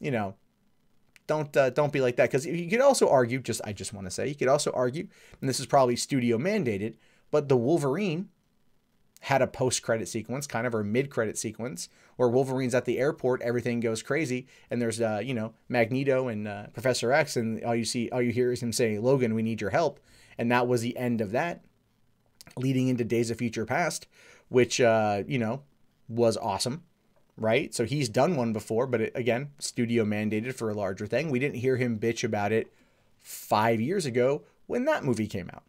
be like that. Because you could also argue, I just want to say, you could also argue, and this is probably studio mandated, but the Wolverine had a post-credit sequence, kind of, or mid-credit sequence, where Wolverine's at the airport, everything goes crazy, and there's Magneto and Professor X, and all you hear is him saying, "Logan, we need your help," and that was the end of that, leading into Days of Future Past, which was awesome, right? So he's done one before, but again, studio mandated for a larger thing. We didn't hear him bitch about it 5 years ago when that movie came out.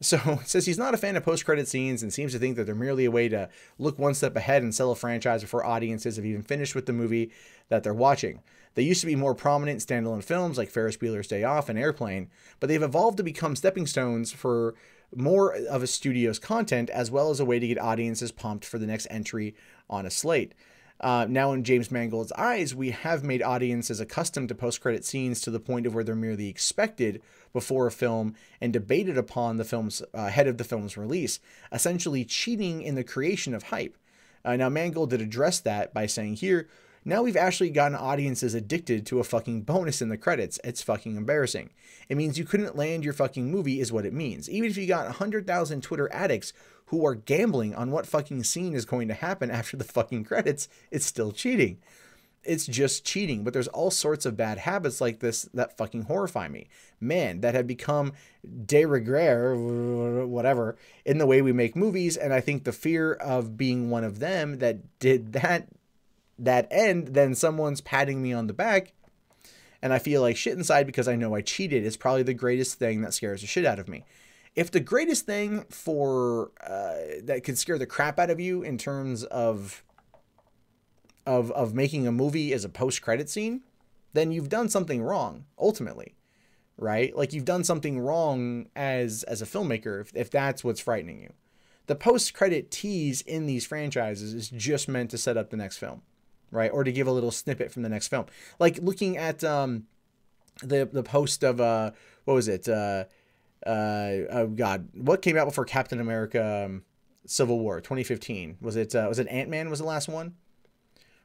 So it says he's not a fan of post-credit scenes and seems to think that they're merely a way to look one step ahead and sell a franchise before audiences have even finished with the movie that they're watching. They used to be more prominent standalone films like Ferris Bueller's Day Off and Airplane, but they've evolved to become stepping stones for more of a studio's content, as well as a way to get audiences pumped for the next entry on a slate. Now, in James Mangold's eyes, we have made audiences accustomed to post-credit scenes to the point of where they're merely expected before a film and debated upon the film's ahead of the film's release, essentially cheating in the creation of hype. Now, Mangold did address that by saying here, now we've actually gotten audiences addicted to a fucking bonus in the credits. It's fucking embarrassing. It means you couldn't land your fucking movie is what it means. Even if you got 100,000 Twitter addicts who are gambling on what fucking scene is going to happen after the fucking credits, it's still cheating. It's just cheating. But there's all sorts of bad habits like this that fucking horrify me. Man, that have become de rigueur, whatever, in the way we make movies. And I think the fear of being one of them that did that end, then someone's patting me on the back and I feel like shit inside because I know I cheated is probably the greatest thing that scares the shit out of me. If the greatest thing for that could scare the crap out of you in terms of making a movie is a post-credit scene, then you've done something wrong ultimately, right? Like you've done something wrong as a filmmaker if that's what's frightening you. The post-credit tease in these franchises is just meant to set up the next film, right? Or to give a little snippet from the next film. Like looking at the post of what was it? Oh God, what came out before Captain America Civil War 2015? Was it Ant-Man was the last one?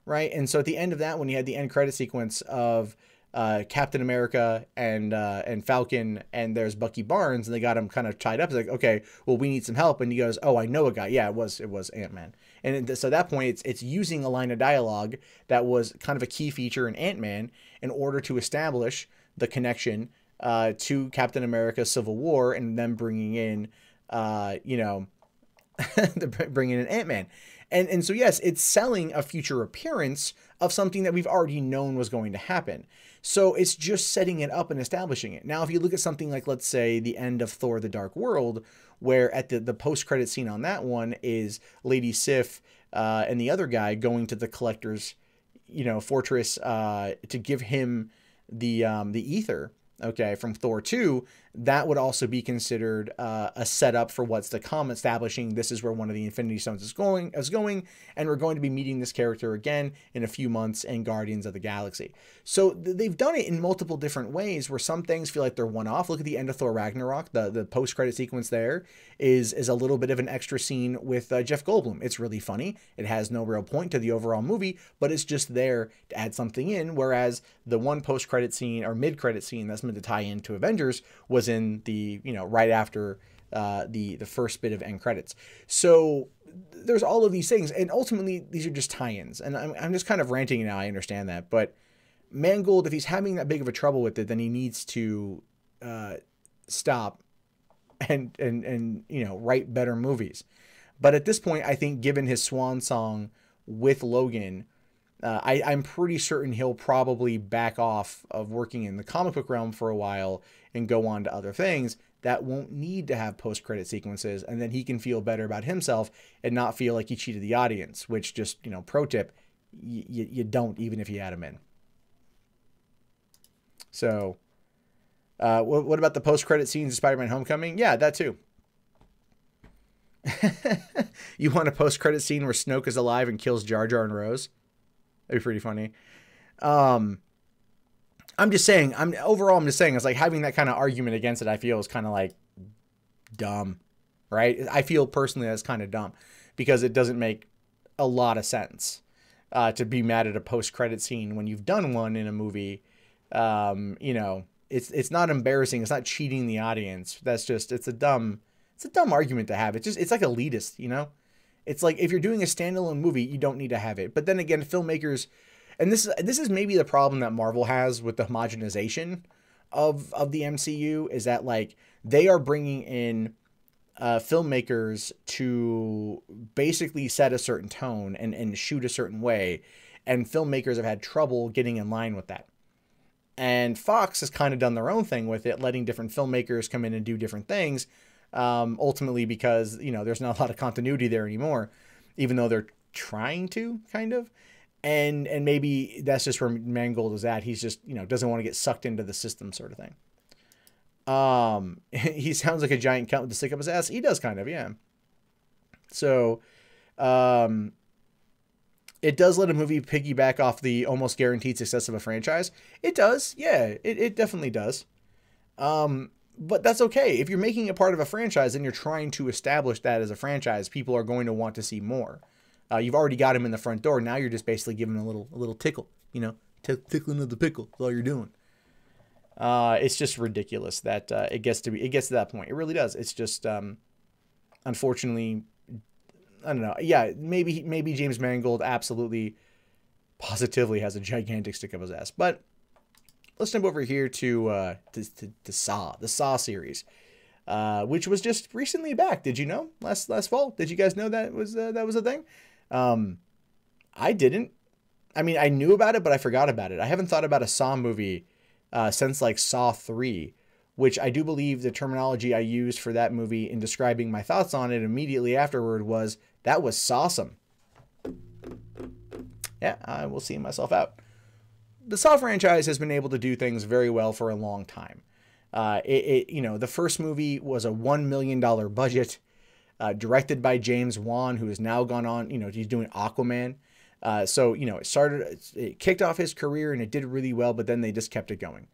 Right? And so at the end of that, when you had the end credit sequence of Captain America and Falcon, and there's Bucky Barnes, and they got him kind of tied up. It's like, okay, well, we need some help. And he goes, oh, I know a guy. Yeah, it was Ant-Man. And so at that point, it's using a line of dialogue that was kind of a key feature in Ant-Man in order to establish the connection to Captain America Civil War, and then bringing in, bringing in Ant-Man. And so, yes, it's selling a future appearance of something that we've already known was going to happen. So it's just setting it up and establishing it. Now, if you look at something like, let's say, the end of Thor: The Dark World, where at the post-credit scene on that one is Lady Sif and the other guy going to the Collector's, fortress to give him the ether, okay, from Thor 2, that would also be considered a setup for what's to come, establishing this is where one of the Infinity Stones is going, and we're going to be meeting this character again in a few months in Guardians of the Galaxy. So they've done it in multiple different ways where some things feel like they're one-off. Look at the end of Thor Ragnarok. The post-credit sequence there is a little bit of an extra scene with Jeff Goldblum. It's really funny. It has no real point to the overall movie, but it's just there to add something in, whereas the one post-credit scene or mid-credit scene that's meant to tie into Avengers was in the right after the first bit of end credits. So there's all of these things, and ultimately these are just tie-ins. And I'm just kind of ranting now. I understand that, but Mangold, if he's having that big of a trouble with it, then he needs to stop and write better movies. But at this point, I think given his swan song with Logan, I'm pretty certain he'll probably back off of working in the comic book realm for a while and go on to other things that won't need to have post-credit sequences, and then he can feel better about himself and not feel like he cheated the audience, which just, pro tip, you don't, even if you add him in. So, what about the post-credit scenes of Spider-Man Homecoming? Yeah, that too. You want a post-credit scene where Snoke is alive and kills Jar Jar and Rose? That'd be pretty funny. I'm just saying, it's like having that kind of argument against it, I feel is kind of like dumb, right? I feel personally that's kind of dumb because it doesn't make a lot of sense to be mad at a post-credit scene when you've done one in a movie. It's not embarrassing. It's not cheating the audience. That's just, it's a dumb argument to have. It's like elitist, It's like if you're doing a standalone movie, you don't need to have it. But then again, filmmakers, and this is maybe the problem that Marvel has with the homogenization of the MCU, is that like they are bringing in filmmakers to basically set a certain tone and shoot a certain way, and filmmakers have had trouble getting in line with that. And Fox has kind of done their own thing with it, letting different filmmakers come in and do different things. Ultimately because, there's not a lot of continuity there anymore, even though they're trying to kind of, and maybe that's just where Mangold is at. He's just, doesn't want to get sucked into the system sort of thing. He sounds like a giant cunt with the stick up his ass. He does kind of, yeah. So, it does let a movie piggyback off the almost guaranteed success of a franchise. It does. Yeah, it definitely does. But that's okay. If you're making it part of a franchise and you're trying to establish that as a franchise, people are going to want to see more. You've already got him in the front door. Now you're just basically giving him a little tickle, tickling of the pickle. That's all you're doing. It's just ridiculous that it gets to that point. It really does. It's just, unfortunately, I don't know. Yeah, maybe James Mangold absolutely, positively has a gigantic stick up his ass, but. Let's jump over here to Saw, the Saw series, which was just recently back. Did you know? Last fall. Did you guys know that was a thing? I didn't. I mean, I knew about it, but I forgot about it. I haven't thought about a Saw movie since like Saw 3, which I do believe the terminology I used for that movie in describing my thoughts on it immediately afterward was, that was sawsome. Yeah, I will see myself out. The Saw franchise has been able to do things very well for a long time. The first movie was a $1 million budget, directed by James Wan, who has now gone on, he's doing Aquaman. It kicked off his career and it did really well, but then they just kept it going.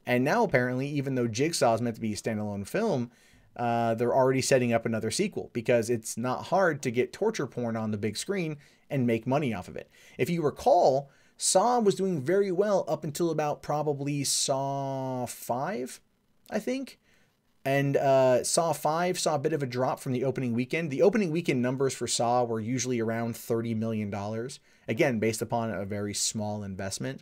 And now apparently, even though Jigsaw is meant to be a standalone film, they're already setting up another sequel because it's not hard to get torture porn on the big screen and make money off of it. If you recall, Saw was doing very well up until about probably Saw 5, I think. And Saw 5 saw a bit of a drop from the opening weekend. The opening weekend numbers for Saw were usually around $30 million. Again, based upon a very small investment.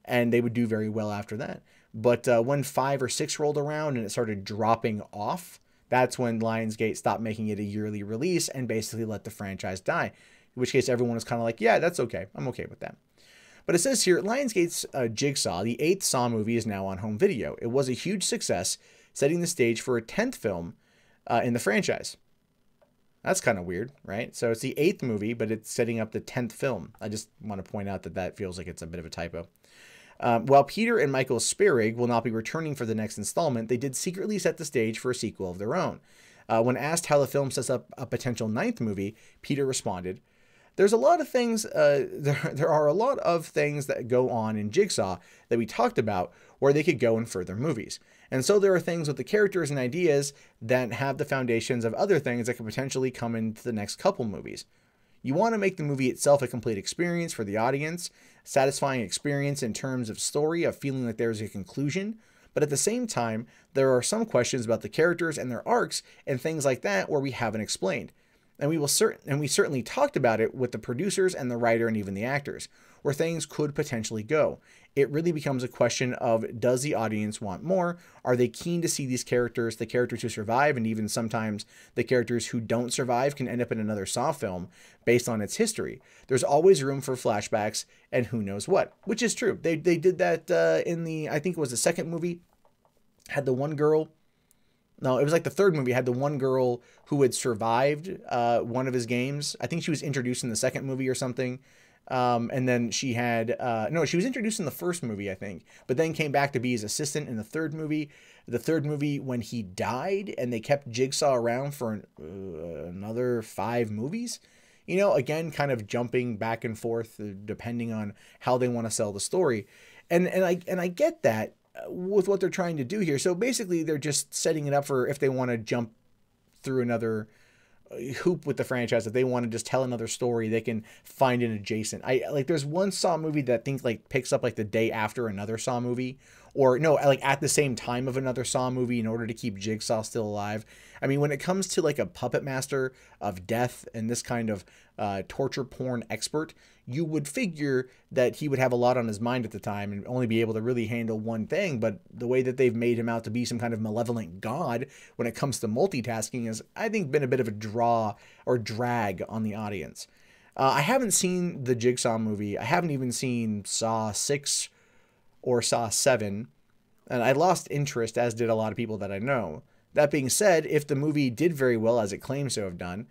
And they would do very well after that. But when 5 or 6 rolled around and it started dropping off, that's when Lionsgate stopped making it a yearly release and basically let the franchise die. In which case everyone was kind of like, yeah, that's okay. I'm okay with that. But it says here, Lionsgate's Jigsaw, the 8th Saw movie, is now on home video. It was a huge success, setting the stage for a 10th film in the franchise. That's kind of weird, right? So it's the 8th movie, but it's setting up the 10th film. I just want to point out that feels like it's a bit of a typo. While Peter and Michael Spierig will not be returning for the next installment, they did secretly set the stage for a sequel of their own. When asked how the film sets up a potential 9th movie, Peter responded, "There's a lot of things, there are a lot of things that go on in Jigsaw that we talked about where they could go in further movies. And so there are things with the characters and ideas that have the foundations of other things that could potentially come into the next couple movies. You want to make the movie itself a complete experience for the audience, satisfying experience in terms of story, of feeling like there's a conclusion. But at the same time, there are some questions about the characters and their arcs and things like that where we haven't explained. And we certainly talked about it with the producers and the writer and even the actors, where things could potentially go. It really becomes a question of, does the audience want more? Are they keen to see these characters, the characters who survive, and even sometimes the characters who don't survive can end up in another Saw film based on its history? There's always room for flashbacks and who knows what, which is true. They did that in the, I think it was the second movie, had the one girl. No, it was like the third movie, had the one girl who had survived one of his games. I think she was introduced in the second movie or something. And then she had, no, she was introduced in the first movie, I think, but then came back to be his assistant in the third movie. The third movie, when he died, and they kept Jigsaw around for another 5 movies. You know, again, kind of jumping back and forth depending on how they want to sell the story. And I get that with what they're trying to do here. So basically they're just setting it up for if they want to jump through another hoop with the franchise, if they want to just tell another story, they can find an adjacent. There's one Saw movie that I think like picks up like the day after another Saw movie, or no, like at the same time of another Saw movie in order to keep Jigsaw still alive. I mean, when it comes to like a puppet master of death and this kind of torture porn expert, you would figure that he would have a lot on his mind at the time and only be able to really handle one thing. But the way that they've made him out to be some kind of malevolent god when it comes to multitasking has, I think, been a bit of a draw or drag on the audience. I haven't seen the Jigsaw movie. I haven't even seen Saw 6 or Saw 7. And I lost interest, as did a lot of people that I know. That being said, if the movie did very well as it claims to have done,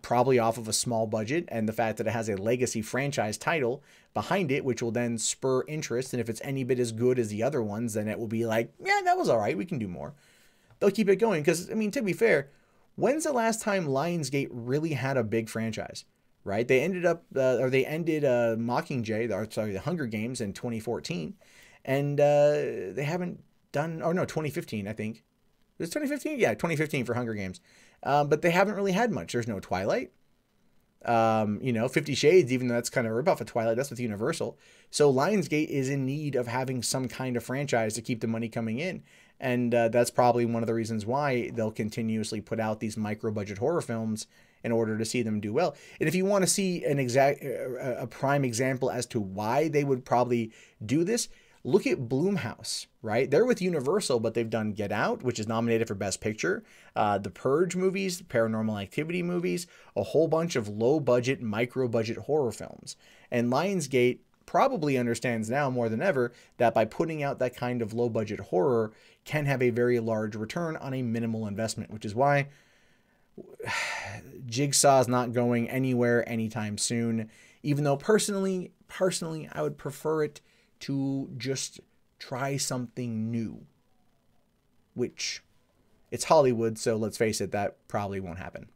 probably off of a small budget and the fact that it has a legacy franchise title behind it, which will then spur interest, and if it's any bit as good as the other ones, then it will be like, yeah, that was all right, we can do more. They'll keep it going because, I mean, to be fair, when's the last time Lionsgate really had a big franchise, right? They ended Mockingjay, the Hunger Games in 2014, and they haven't done, or no, 2015, I think. It was 2015? Yeah, 2015 for Hunger Games. But they haven't really had much. There's no Twilight. 50 Shades, even though that's kind of a ripoff of Twilight, that's with Universal. So Lionsgate is in need of having some kind of franchise to keep the money coming in. And that's probably one of the reasons why they'll continuously put out these micro-budget horror films in order to see them do well. And if you want to see a prime example as to why they would probably do this, look at Blumhouse, right? They're with Universal, but they've done Get Out, which is nominated for Best Picture, the Purge movies, Paranormal Activity movies, a whole bunch of low-budget, micro-budget horror films. And Lionsgate probably understands now more than ever that by putting out that kind of low-budget horror can have a very large return on a minimal investment, which is why Jigsaw's not going anywhere anytime soon, even though personally, I would prefer it to just try something new, which it's Hollywood, so let's face it, that probably won't happen.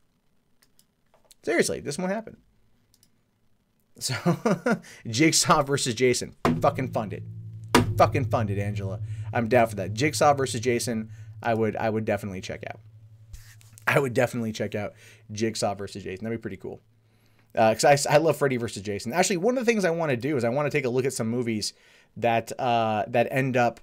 Seriously, this won't happen. So, Jigsaw versus Jason. Fucking fund it. Fucking fund it, Angela. I'm down for that. Jigsaw versus Jason, I would definitely check out. I would definitely check out Jigsaw versus Jason. That'd be pretty cool. Because I love Freddy versus Jason. Actually, one of the things I want to do is I want to take a look at some movies that end up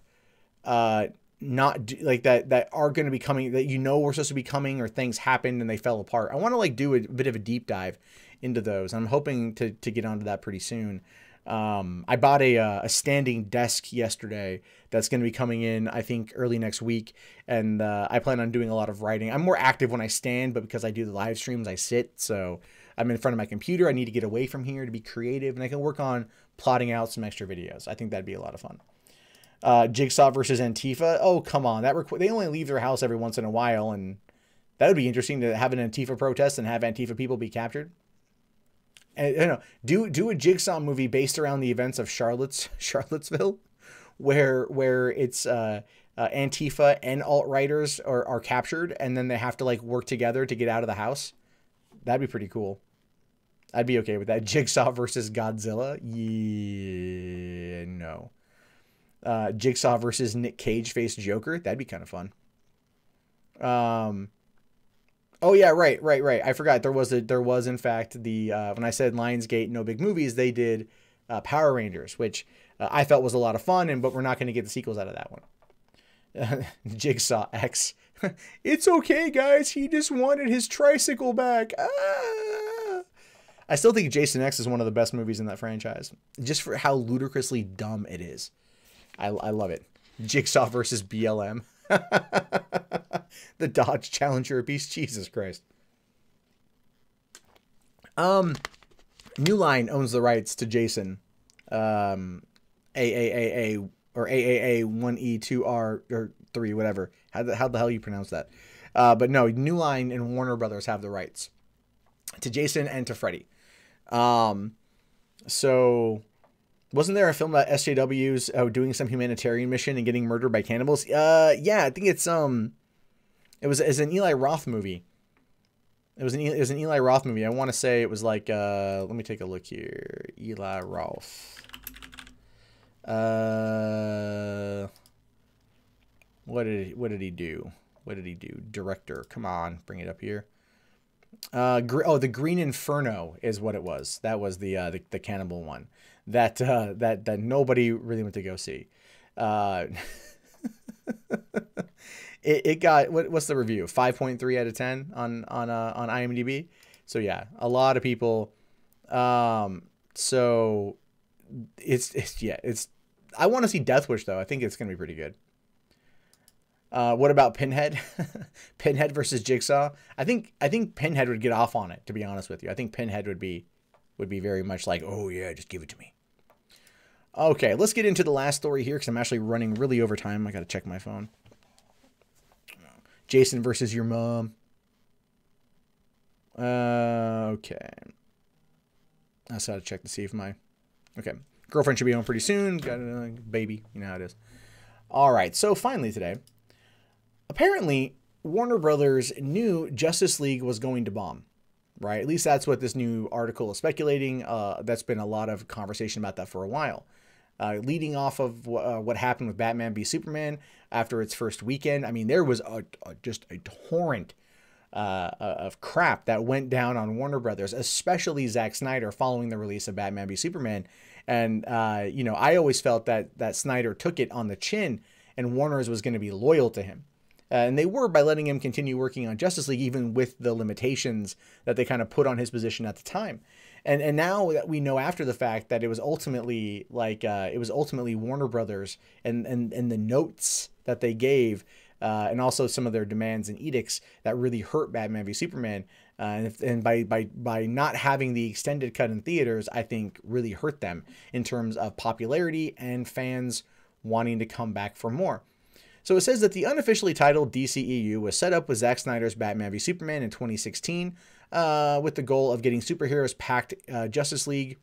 not like that are going to be coming, that were supposed to be coming, or things happened and they fell apart. I want to like do a bit of a deep dive into those. I'm hoping to get onto that pretty soon. I bought a standing desk yesterday that's going to be coming in, I think, early next week. And I plan on doing a lot of writing. I'm more active when I stand, but because I do the live streams, I sit. So I'm in front of my computer. I need to get away from here to be creative, and I can work on plotting out some extra videos. I think that'd be a lot of fun. Jigsaw versus Antifa. Oh, come on. They only leave their house every once in a while, and that would be interesting to have an Antifa protest and have Antifa people be captured. And do a Jigsaw movie based around the events of Charlottesville, where it's Antifa and alt-righters are captured, and then they have to like work together to get out of the house. That'd be pretty cool. I'd be okay with that. Jigsaw versus Godzilla. Yeah, no. Jigsaw versus Nick Cage face Joker. That'd be kind of fun. Oh yeah, right. I forgot there was in fact the when I said Lionsgate no big movies, they did Power Rangers, which I felt was a lot of fun, but we're not going to get the sequels out of that one. Jigsaw X It's okay, guys. He just wanted his tricycle back. Ah! I still think Jason X is one of the best movies in that franchise, just for how ludicrously dumb it is. I love it. Jigsaw versus BLM. The Dodge Challenger Beast. Jesus Christ. New Line owns the rights to Jason. AAAA or AAA 1E 2R or 3, whatever. How the hell you pronounce that? But no, New Line and Warner Brothers have the rights to Jason and to Freddy. So wasn't there a film about SJWs doing some humanitarian mission and getting murdered by cannibals? Yeah, I think it's an Eli Roth movie. It was an Eli Roth movie. I want to say it was like let me take a look here. Eli Roth. What did he do? What did he do? Director. Come on, bring it up here. The Green Inferno is what it was. That was the cannibal one that nobody really went to go see. It got what's the review? 5.3 out of 10 on IMDb. So yeah, a lot of people. So it's I want to see Death Wish though. I think it's gonna be pretty good. What about Pinhead? Pinhead versus Jigsaw. I think Pinhead would get off on it, to be honest with you. I think Pinhead would be very much like, oh yeah, just give it to me. Okay, let's get into the last story here because I'm actually running really over time. I gotta check my phone. Jason versus your mom. Okay. I just gotta check to see if okay. Girlfriend should be home pretty soon. Got a baby. You know how it is. All right. So finally today, apparently Warner Brothers knew Justice League was going to bomb, right? At least that's what this new article is speculating. That's been a lot of conversation about that for a while. Leading off of what happened with Batman v Superman after its first weekend. I mean, there was just a torrent of crap that went down on Warner Brothers, especially Zack Snyder following the release of Batman v Superman. And, I always felt that Snyder took it on the chin and Warner's was going to be loyal to him. And they were by letting him continue working on Justice League, even with the limitations that they kind of put on his position at the time. And now that we know after the fact that it was ultimately Warner Brothers and the notes that they gave, and also some of their demands and edicts that really hurt Batman v Superman. And by not having the extended cut in theaters, I think really hurt them in terms of popularity and fans wanting to come back for more. So it says that the unofficially titled DCEU was set up with Zack Snyder's Batman v Superman in 2016 with the goal of getting superheroes packed Justice League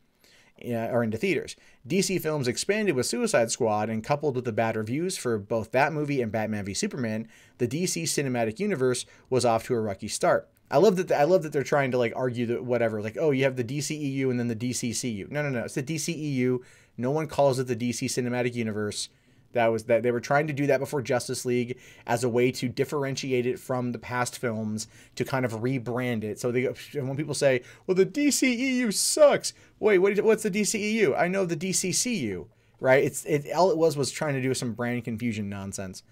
or into theaters. DC Films expanded with Suicide Squad, and coupled with the bad reviews for both that movie and Batman v Superman, the DC cinematic universe was off to a rocky start. I love that they're trying to argue that whatever, oh, you have the DCEU and then the DCCU. No, it's the DCEU. No one calls it the DC cinematic universe. That they were trying to do that before Justice League as a way to differentiate it from the past films, to kind of rebrand it. So when people say, well, the DCEU sucks. Wait, what's the DCEU? I know the DCCU, right? All it was trying to do some brand confusion nonsense.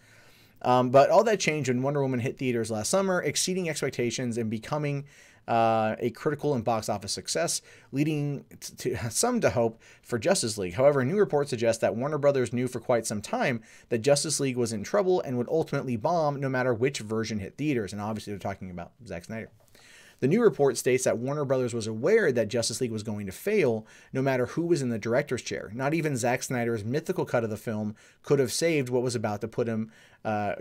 But all that changed when Wonder Woman hit theaters last summer, exceeding expectations and becoming a critical and box office success, leading to some to hope for Justice League. However, new reports suggest that Warner Brothers knew for quite some time that Justice League was in trouble and would ultimately bomb no matter which version hit theaters. And obviously they're talking about Zack Snyder. The new report states that Warner Brothers was aware that Justice League was going to fail no matter who was in the director's chair. Not even Zack Snyder's mythical cut of the film could have saved what was about to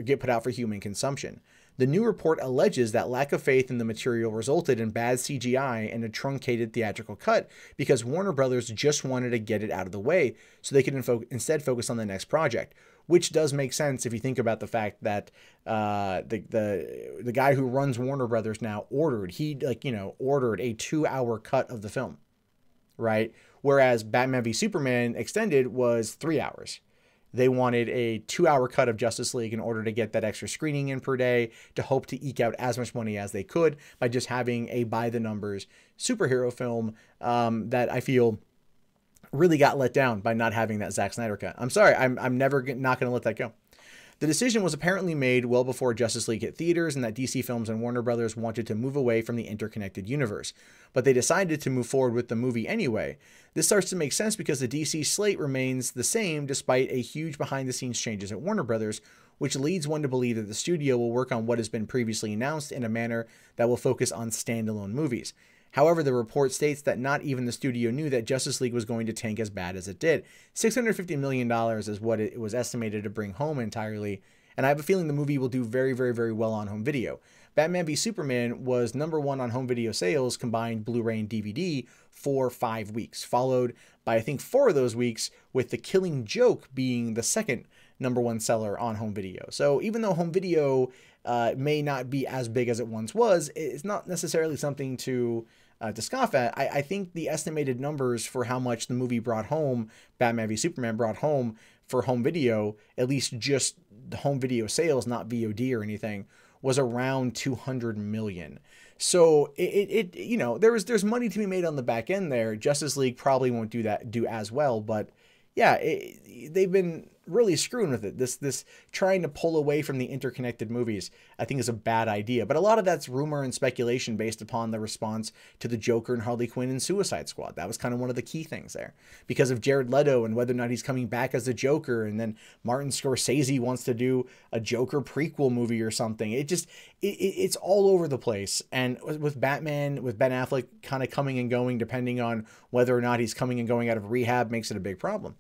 get put out for human consumption. The new report alleges that lack of faith in the material resulted in bad CGI and a truncated theatrical cut because Warner Brothers just wanted to get it out of the way so they could instead focus on the next project, which does make sense if you think about the fact that the guy who runs Warner Brothers now ordered a 2-hour cut of the film, right? Whereas Batman v Superman Extended was 3 hours. They wanted a 2-hour cut of Justice League in order to get that extra screening in per day, to hope to eke out as much money as they could by just having a by-the-numbers superhero film that I feel really got let down by not having that Zack Snyder cut. I'm sorry, I'm never not going to let that go. The decision was apparently made well before Justice League hit theaters, and that DC Films and Warner Brothers wanted to move away from the interconnected universe. But they decided to move forward with the movie anyway. This starts to make sense because the DC slate remains the same despite a huge behind-the-scenes changes at Warner Brothers, which leads one to believe that the studio will work on what has been previously announced in a manner that will focus on standalone movies. However, the report states that not even the studio knew that Justice League was going to tank as bad as it did. $650 million is what it was estimated to bring home entirely, and I have a feeling the movie will do very, very, very well on home video. Batman v Superman was #1 on home video sales, combined Blu-ray and DVD, for 5 weeks, followed by, I think, 4 of those weeks, with The Killing Joke being the second #1 seller on home video. So even though home video may not be as big as it once was, it's not necessarily something to scoff at. I think the estimated numbers for how much the movie brought home, Batman v Superman brought home for home video, at least just the home video sales, not VOD or anything, was around 200 million. So you know, there's money to be made on the back end there. Justice League probably won't do as well, but yeah, they've been really screwing with it. This trying to pull away from the interconnected movies, I think, is a bad idea. But a lot of that's rumor and speculation based upon the response to the Joker and Harley Quinn and Suicide Squad. That was kind of one of the key things there, because of Jared Leto and whether or not he's coming back as the Joker. And then Martin Scorsese wants to do a Joker prequel movie or something. It's all over the place. And with Batman, with Ben Affleck kind of coming and going, depending on whether or not he's coming and going out of rehab, makes it a big problem.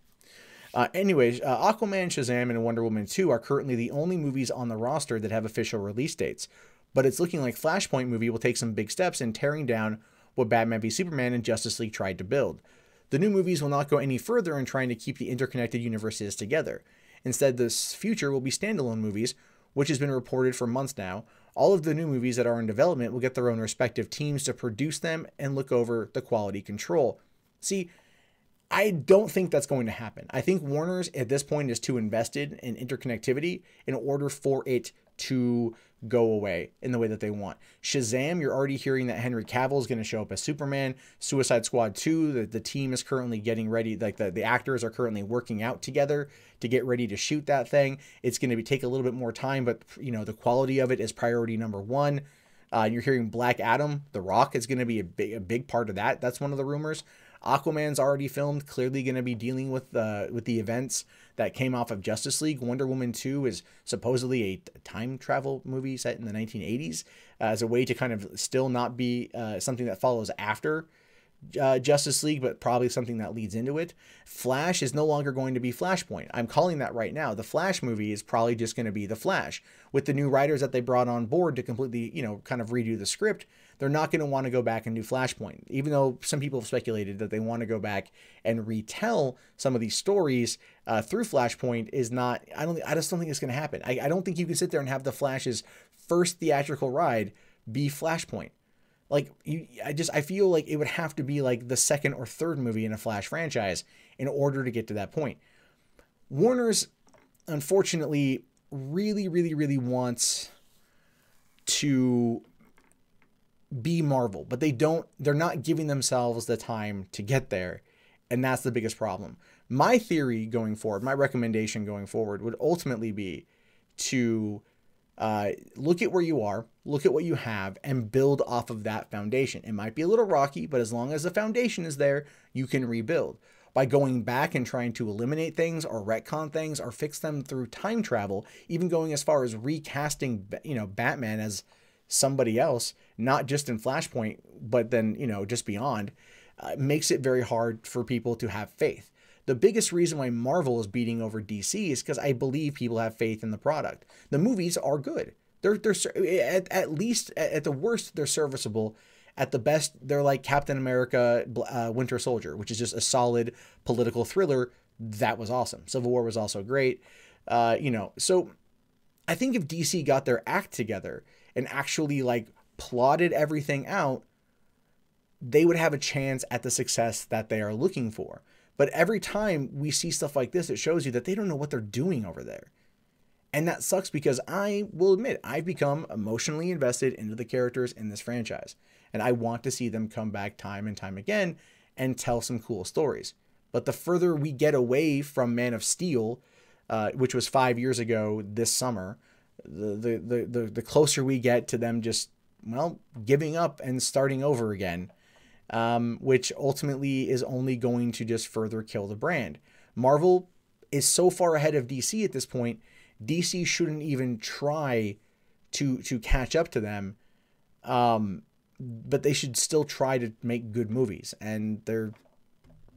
Anyways, Aquaman, Shazam, and Wonder Woman 2 are currently the only movies on the roster that have official release dates. But it's looking like Flashpoint movie will take some big steps in tearing down what Batman v Superman and Justice League tried to build. The new movies will not go any further in trying to keep the interconnected universes together. Instead, this future will be standalone movies, which has been reported for months now. All of the new movies that are in development will get their own respective teams to produce them and look over the quality control. See, I don't think that's going to happen. I think Warner's at this point is too invested in interconnectivity in order for it to go away in the way that they want. Shazam, you're already hearing that Henry Cavill is going to show up as Superman. Suicide Squad 2, the team is currently getting ready. Like the actors are currently working out together to get ready to shoot that thing. It's going to take a little bit more time, but you know, the quality of it is priority #1. You're hearing Black Adam, The Rock is going to be a big part of that. That's one of the rumors. Aquaman's already filmed, clearly going to be dealing with the events that came off of Justice League. Wonder Woman 2 is supposedly a time travel movie set in the 1980s as a way to kind of still not be something that follows after Justice League, but probably something that leads into it. Flash is no longer going to be Flashpoint. I'm calling that right now. The Flash movie is probably just going to be The Flash. With the new writers that they brought on board to completely, you know, kind of redo the script, they're not going to want to go back and do Flashpoint. Even though some people have speculated that they want to go back and retell some of these stories through Flashpoint, is not, I just don't think it's going to happen. I don't think you can sit there and have the Flash's first theatrical ride be Flashpoint. Like, I feel like it would have to be like the second or third movie in a Flash franchise in order to get to that point. Warner's, unfortunately, really, really, really wants to be Marvel, but they're not giving themselves the time to get there. And that's the biggest problem. My theory going forward, my recommendation going forward would ultimately be to look at where you are, look at what you have, and build off of that foundation. It might be a little rocky, but as long as the foundation is there, you can rebuild. By going back and trying to eliminate things or retcon things or fix them through time travel, even going as far as recasting, you know, Batman as somebody else, not just in Flashpoint, but then, you know, just beyond, makes it very hard for people to have faith. The biggest reason why Marvel is beating over DC is because I believe people have faith in the product. The movies are good. They're at least, at the worst, they're serviceable. At the best, they're like Captain America, Winter Soldier, which is just a solid political thriller. That was awesome. Civil War was also great. You know, so I think if DC got their act together and actually like plotted everything out, they would have a chance at the success that they are looking for. But every time we see stuff like this, it shows you that they don't know what they're doing over there. And that sucks because I will admit, I've become emotionally invested into the characters in this franchise. And I want to see them come back time and time again and tell some cool stories. But the further we get away from Man of Steel, which was 5 years ago this summer, the closer we get to them just, well, giving up and starting over again, which ultimately is only going to just further kill the brand. Marvel is so far ahead of DC at this point, DC shouldn't even try to catch up to them, but they should still try to make good movies, and they're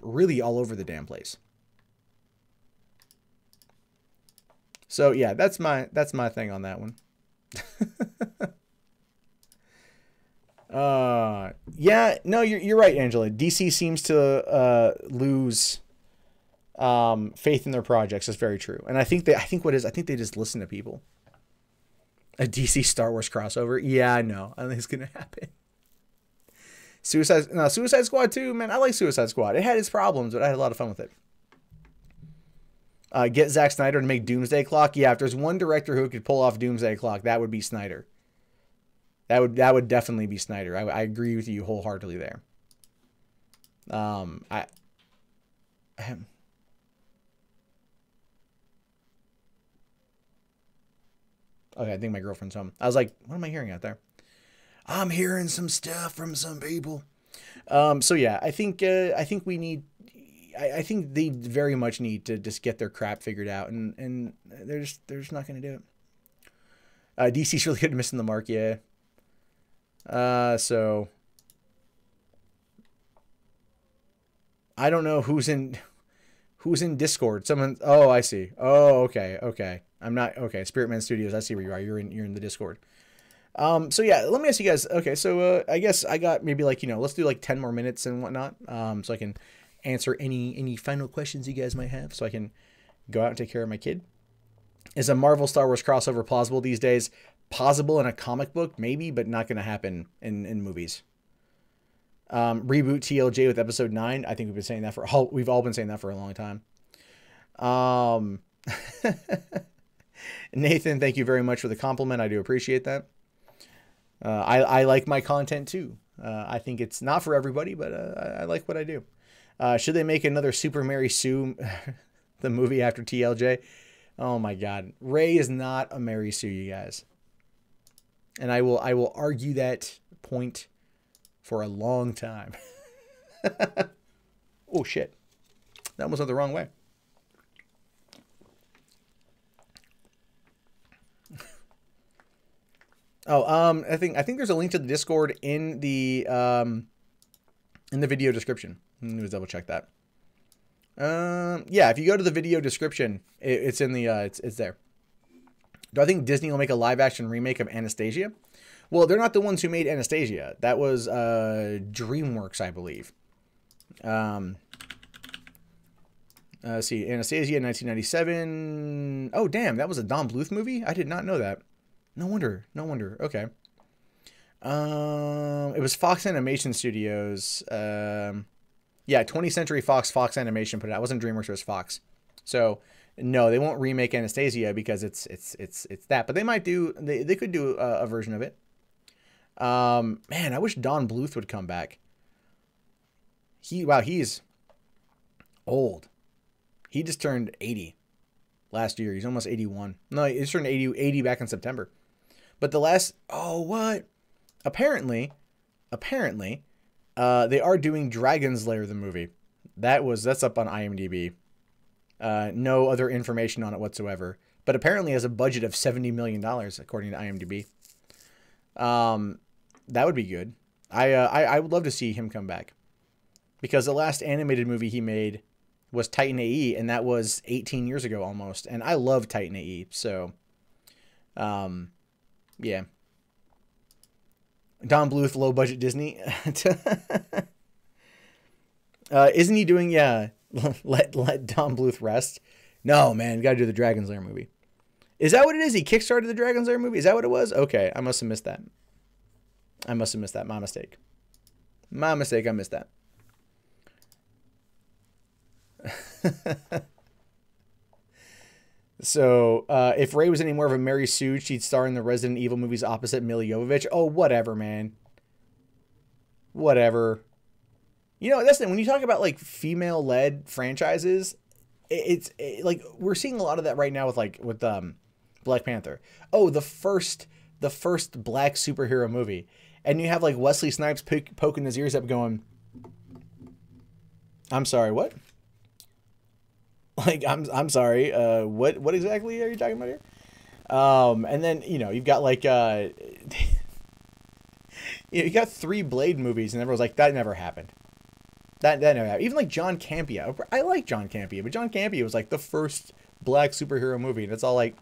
really all over the damn place. So yeah, that's my thing on that one. Yeah, no, you're right, Angela. DC seems to lose faith in their projects. That's very true. And I think they just listen to people. A DC Star Wars crossover? Yeah, I know. I think it's gonna happen. Suicide Squad 2, man. I like Suicide Squad. It had its problems, but I had a lot of fun with it. Get Zack Snyder to make Doomsday Clock. Yeah, if there's one director who could pull off Doomsday Clock, that would be Snyder. That would definitely be Snyder. I agree with you wholeheartedly there. Okay, I think my girlfriend's home. I was like, what am I hearing out there? I'm hearing some stuff from some people. So yeah, I think we need. I think they very much need to just get their crap figured out, and they're just not going to do it. DC's really good at missing the mark, yeah. So I don't know who's in Discord. Someone. Oh, I see. Oh, okay. I'm not okay. Spiritman Studios. I see where you are. You're in the Discord. So yeah, let me ask you guys. Okay, so I guess I got maybe like, let's do like 10 more minutes and whatnot. So I can answer any final questions you guys might have, so I can go out and take care of my kid. Is a Marvel Star Wars crossover plausible these days? Possible in a comic book, maybe, but not going to happen in movies. Reboot TLJ with episode 9. I think we've all been saying that for a long time. Nathan, thank you very much for the compliment. I do appreciate that. I like my content too. I think it's not for everybody, but I like what I do. Should they make another Super Mary Sue, the movie after TLJ? Oh my God. Rey is not a Mary Sue, you guys. And I will argue that point for a long time. Oh shit. That almost went the wrong way. Oh, I think there's a link to the Discord in the video description. Let me double check that. Yeah, if you go to the video description, it's in the it's there. Do I think Disney will make a live action remake of Anastasia? Well, they're not the ones who made Anastasia. That was DreamWorks, I believe. Let's see, Anastasia, 1997. Oh, damn, that was a Don Bluth movie? I did not know that. No wonder. Okay. It was Fox Animation Studios. Yeah, 20th Century Fox Animation put it out. It wasn't DreamWorks, it was Fox. So no, they won't remake Anastasia because it's that. But they might do. They could do a version of it. Man, I wish Don Bluth would come back. He's old. He just turned 80 last year. He's almost 81. No, he just turned 80 back in September. But the last, what? Apparently, they are doing Dragon's Lair, the movie. That's up on IMDb. No other information on it whatsoever. But apparently has a budget of $70 million, according to IMDb. That would be good. I would love to see him come back. Because the last animated movie he made was Titan AE, and that was 18 years ago almost. And I love Titan AE, so yeah. Don Bluth, low budget Disney. Isn't he doing let Don Bluth rest? No, man, gotta do the Dragon's Lair movie. Is that what it is? He kickstarted the Dragon's Lair movie? Is that what it was? Okay, I must have missed that. My mistake. I missed that. So, if Rey was any more of a Mary Sue, she'd star in the Resident Evil movies opposite Milla Jovovich. Oh, whatever, man. Whatever. That's the when you talk about like female-led franchises, like we're seeing a lot of that right now with Black Panther. Oh, the first black superhero movie, and you have like Wesley Snipes poking his ears up, going, "I'm sorry, what?" Like I'm sorry, what exactly are you talking about here? And then you've got like you got 3 Blade movies, and everyone's like, that never happened. That never happened. Even like John Campea. I like John Campea, but John Campea was like the first black superhero movie, and it's all like,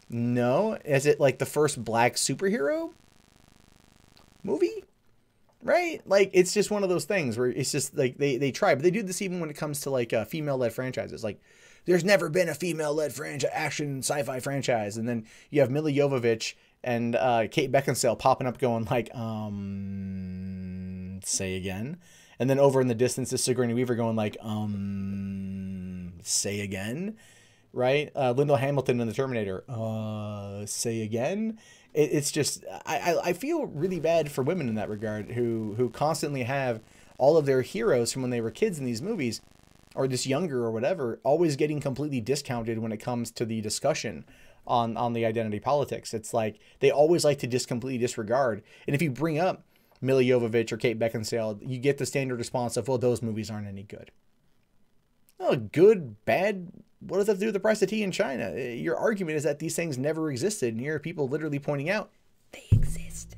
no, is it like the first black superhero movie? Right? Like, it's just one of those things where it's just like they try, but they do this even when it comes to like female-led franchises. Like, there's never been a female-led action sci-fi franchise, and then you have Mila Jovovich and Kate Beckinsale popping up, going like, say again, and then over in the distance is Sigourney Weaver going like, say again, right? Lyndall Hamilton in The Terminator, say again. It's just, I feel really bad for women in that regard who constantly have all of their heroes from when they were kids in these movies, or just younger or whatever, always getting completely discounted when it comes to the discussion on the identity politics. It's like they always like to just completely disregard. And if you bring up Mila Jovovich or Kate Beckinsale, you get the standard response of, well, those movies aren't any good. Oh, good, bad, what does that have to do with the price of tea in China? Your argument is that these things never existed, and here are people literally pointing out they exist.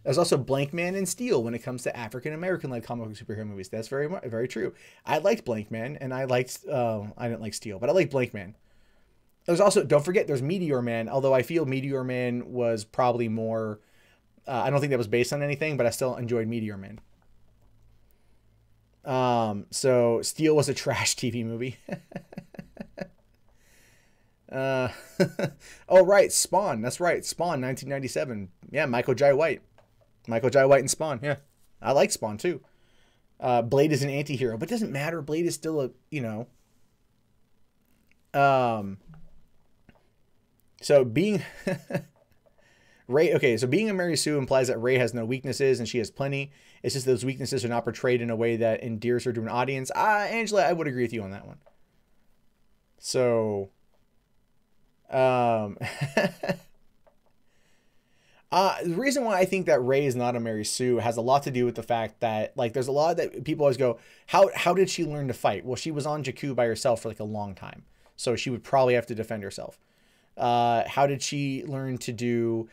There's also Blank Man and Steel when it comes to African-American-led comic book superhero movies. That's very, very true. I liked Blank Man, and I didn't like Steel, but I liked Blank Man. There's also, don't forget, there's Meteor Man, although I feel Meteor Man was probably more, I don't think that was based on anything, but I still enjoyed Meteor Man. So Steel was a trash TV movie. Oh, right. Spawn. That's right. Spawn, 1997. Yeah. Michael Jai White and Spawn. Yeah. I like Spawn too. Blade is an anti-hero, but it doesn't matter. Blade is still so being Rey, okay, so being a Mary Sue implies that Rey has no weaknesses and she has plenty. It's just those weaknesses are not portrayed in a way that endears her to an audience. Angela, I would agree with you on that one. So, the reason why I think that Rey is not a Mary Sue has a lot to do with the fact that, like, there's a lot that people always go, how did she learn to fight? Well, she was on Jakku by herself for like a long time, so she would probably have to defend herself. How did she learn to do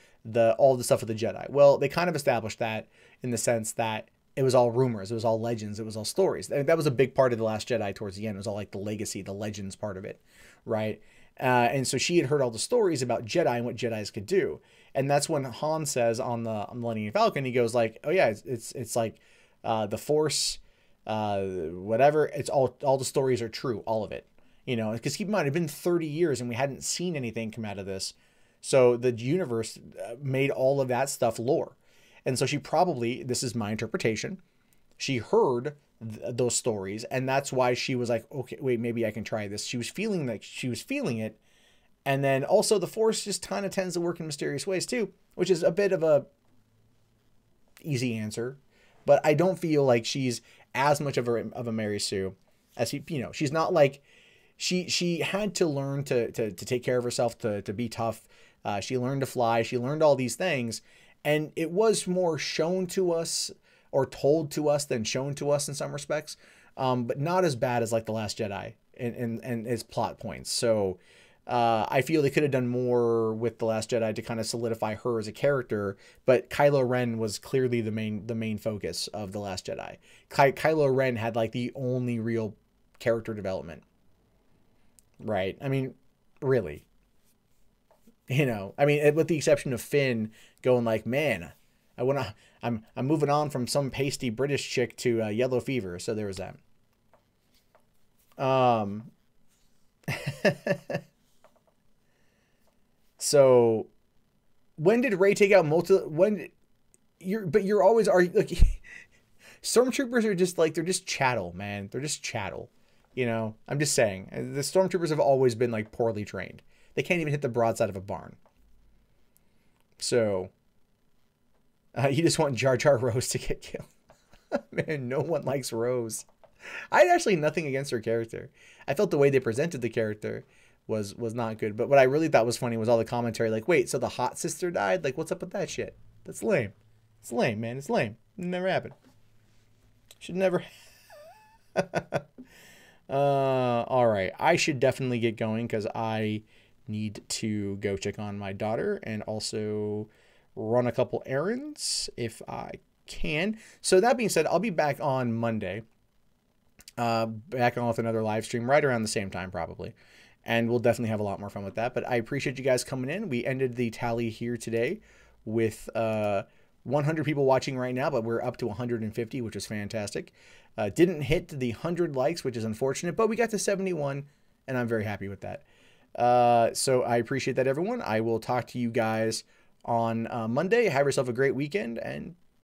all the stuff with the Jedi? Well, they kind of established that in the sense that it was all rumors, it was all legends, it was all stories. That was a big part of The Last Jedi towards the end. It was all like the legacy, the legends part of it, right? And so she had heard all the stories about Jedi and what Jedis could do. And that's when Han says on the Millennium Falcon, he goes like, oh yeah, it's like the Force, whatever. It's all the stories are true, all of it. You know, because keep in mind, it had been 30 years and we hadn't seen anything come out of this. So the universe made all of that stuff lore. And so she probably, this is my interpretation, she heard those stories. And that's why she was like, okay, wait, maybe I can try this. She was feeling like she was feeling it. And then also the Force just kind of tends to work in mysterious ways too, which is a bit of a easy answer. But I don't feel like she's as much of a Mary Sue as she's not like, she had to learn to take care of herself, to be tough. She learned to fly. She learned all these things. And it was more shown to us or told to us than shown to us in some respects. But not as bad as like The Last Jedi and its plot points. So I feel they could have done more with The Last Jedi to kind of solidify her as a character. But Kylo Ren was clearly the main focus of The Last Jedi. Kylo Ren had like the only real character development. Right. I mean, really, with the exception of Finn going like, man, I'm moving on from some pasty British chick to yellow fever. So there was that. So when did Rey take out you're always like, stormtroopers are just like, they're just chattel, man. They're just chattel. I'm just saying, the stormtroopers have always been like poorly trained. They can't even hit the broadside of a barn. So you just want Jar Jar Rose to get killed. Man, no one likes Rose. I had actually nothing against her character. I felt the way they presented the character was not good. But what I really thought was funny was all the commentary like, wait, so the hot sister died? Like, what's up with that shit? That's lame. It's lame, man. It's lame. It never happened. Should never. All right. I should definitely get going because I need to go check on my daughter and also run a couple errands if I can. So that being said, I'll be back on Monday. Back on with another live stream right around the same time probably. And we'll definitely have a lot more fun with that. But I appreciate you guys coming in. We ended the tally here today with 100 people watching right now, but we're up to 150, which is fantastic. Didn't hit the 100 likes, which is unfortunate, but we got to 71, and I'm very happy with that. So I appreciate that, everyone. I will talk to you guys on Monday. Have yourself a great weekend, and